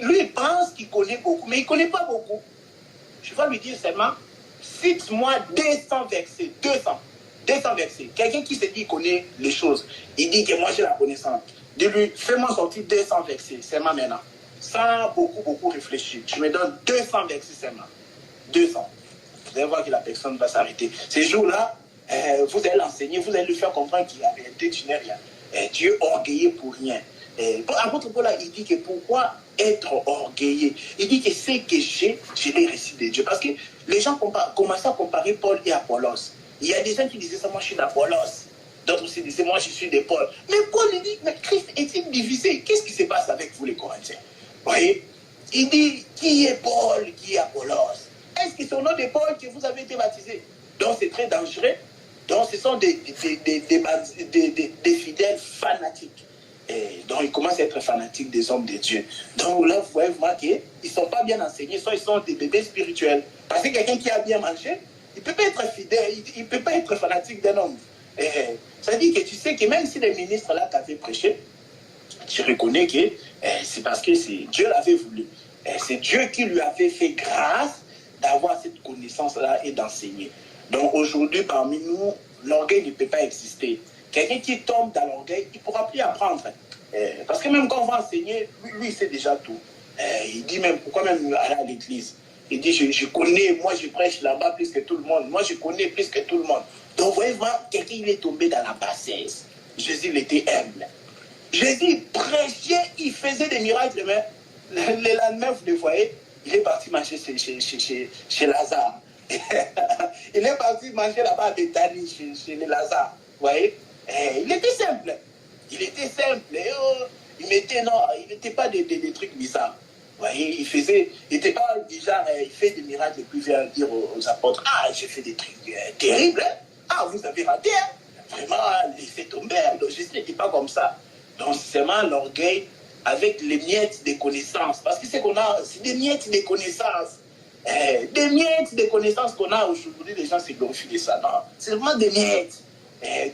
Lui, il pense qu'il connaît beaucoup, mais il ne connaît pas beaucoup. Je vais lui dire seulement, cite-moi 200 versets, 200 versets. Quelqu'un qui se dit qu'il connaît les choses, il dit que moi j'ai la connaissance. Dis-lui, fais-moi sortir 200 versets, seulement maintenant. Sans beaucoup réfléchir. Tu me donnes 200 versets seulement. 200. Vous allez voir que la personne va s'arrêter. Ces jours-là, vous allez l'enseigner, vous allez lui faire comprendre qu'il y a réalité, tu n'es rien. Tu es orgueilleux pour rien. Apôtre Paul, il dit que pourquoi être orgueilleux? Il dit que ce que j'ai, je l'ai reçu de Dieu. Parce que les gens commençaient à comparer Paul et Apollos. Il y a des gens qui disaient ça, moi je suis d'Apollos. D'autres aussi disaient, moi je suis de Paul. Mais Paul, il dit, mais Christ est-il divisé? Qu'est-ce qui se passe avec vous les Corinthiens? Vous voyez? Il dit, qui est Paul, qui est Apollos? Est-ce que c'est au nom de Paul que vous avez été baptisé? Donc c'est très dangereux. Donc ce sont des fidèles fanatiques. Donc ils commencent à être fanatiques des hommes de Dieu. Donc là, vous voyez vraiment qu'ils ne sont pas bien enseignés, soit ils sont des bébés spirituels. Parce que quelqu'un qui a bien mangé, il ne peut pas être fidèle, il ne peut pas être fanatique d'un homme. Ça dit que tu sais que même si les ministres là t'avaient prêché, tu reconnais que c'est parce que Dieu l'avait voulu. C'est Dieu qui lui avait fait grâce d'avoir cette connaissance-là et d'enseigner. Donc aujourd'hui, parmi nous, l'orgueil ne peut pas exister. Quelqu'un qui tombe dans l'orgueil, il ne pourra plus apprendre. Parce que même quand on va enseigner, lui il sait déjà tout. Il dit même, pourquoi même aller à l'église? Il dit, je connais, moi je prêche là-bas plus que tout le monde. Moi je connais plus que tout le monde. Donc vous voyez, quelqu'un il est tombé dans la bassesse. Jésus il était humble. Jésus prêchait, il faisait des miracles, mais le lendemain, vous le voyez, il est parti manger chez Lazare. Il est parti manger là-bas à Bethanie, chez les Lazare. Vous voyez? Il était simple. Il était simple. Il n'était pas des trucs bizarres. Vous voyez, il n'était pas déjà, il fait des miracles et puis vient dire aux apôtres, ah, j'ai fait des trucs terribles. Hein? Ah, vous avez raté. Hein? Vraiment, laissez tomber. Donc, Jésus n'était pas comme ça. Donc, c'est seulement l'orgueil avec les miettes de connaissances. Parce que c'est qu'on a, c'est des miettes de connaissances. Des miettes de connaissances qu'on a aujourd'hui, les gens se glorifient de ça. Non, c'est vraiment des miettes.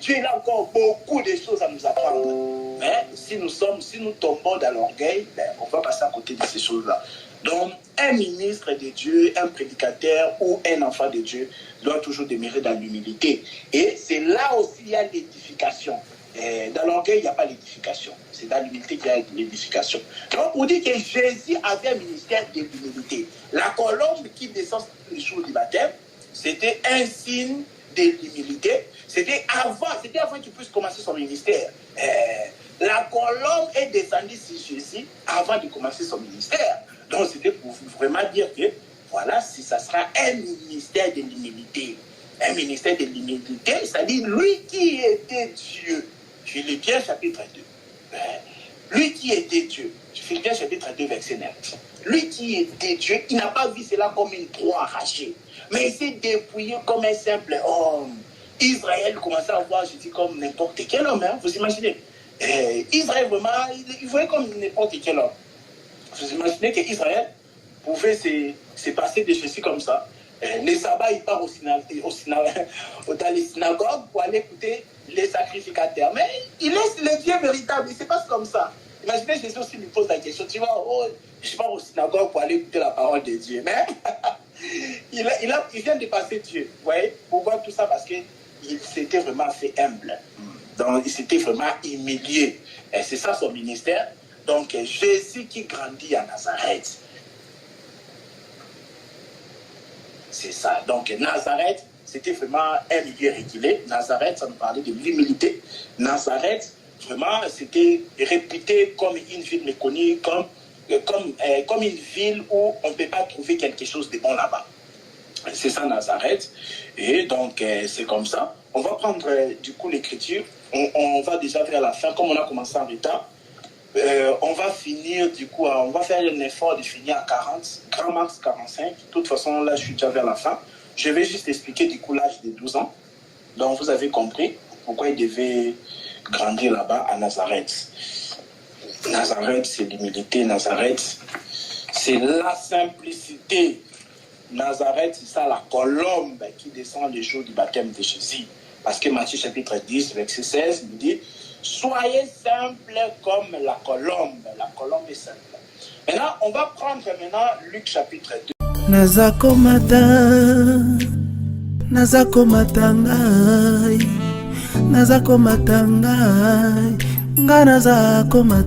Dieu il a encore beaucoup de choses à nous apprendre. Mais si nous tombons dans l'orgueil, on va passer à côté de ces choses-là. Donc, un ministre de Dieu, un prédicateur ou un enfant de Dieu doit toujours demeurer dans l'humilité. Et c'est là aussi il y a l'édification. Dans l'orgueil, il n'y a pas l'édification. C'est dans l'humilité qu'il y a l'édification. Donc, on dit que Jésus avait un ministère de l'humilité. La colombe qui descend le jour du baptême, c'était un signe de l'humilité. C'était avant qu'il puisse commencer son ministère. La colombe est descendue sur Jésus avant de commencer son ministère. Donc, c'était pour vraiment dire que, voilà, si ça sera un ministère de l'humilité. Un ministère de l'humilité, c'est-à-dire lui qui était Dieu. Philippiens chapitre 2. Lui qui était Dieu. Philippiens chapitre 2, verset 9. Lui qui était Dieu, il n'a pas vu cela comme une proie arrachée. Mais il s'est dépouillé comme un simple homme. Israël commençait à voir Jésus comme n'importe quel homme. Hein? Vous imaginez? Israël, vraiment, il voyait comme n'importe quel homme. Vous imaginez qu'Israël pouvait se passer de Jésus comme ça. Les sabbats, ils partent dans les synagogues pour aller écouter les sacrificateurs. Mais il laisse le Dieu véritable, il se passe comme ça. Imaginez Jésus aussi lui pose la question, tu vois, je pars au synagogue pour aller écouter la parole de Dieu. Mais il vient de passer Dieu. Vous voyez? Pourquoi tout ça? Parce qu'il s'était vraiment fait humble. Donc, il s'était vraiment humilié. Et c'est ça son ministère. Donc, Jésus qui grandit à Nazareth. C'est ça. Donc, Nazareth, c'était vraiment un milieu reculé. Nazareth, ça nous parlait de l'humilité. Nazareth, vraiment, c'était réputé comme une ville méconnue, comme une ville où on ne peut pas trouver quelque chose de bon là-bas. C'est ça, Nazareth. Et donc, c'est comme ça. On va prendre, du coup, l'écriture. On va déjà vers la fin, comme on a commencé en retard. On va finir, du coup, on va faire un effort de finir à 40, grand max 45. De toute façon, là, je suis déjà vers la fin. Je vais juste expliquer, du coup, l'âge de 12 ans. Donc, vous avez compris pourquoi il devait grandir là-bas à Nazareth. Nazareth, c'est l'humilité. Nazareth, c'est la simplicité. Nazareth, c'est ça, la colombe qui descend le jour du baptême de Jésus. Parce que Matthieu chapitre 10, verset 16, il dit « Soyez simple comme la colombe. » La colombe est simple. Maintenant, on va prendre Luc chapitre 2. Nazakomata ngai, nazakomata ngai, nga nazakomata.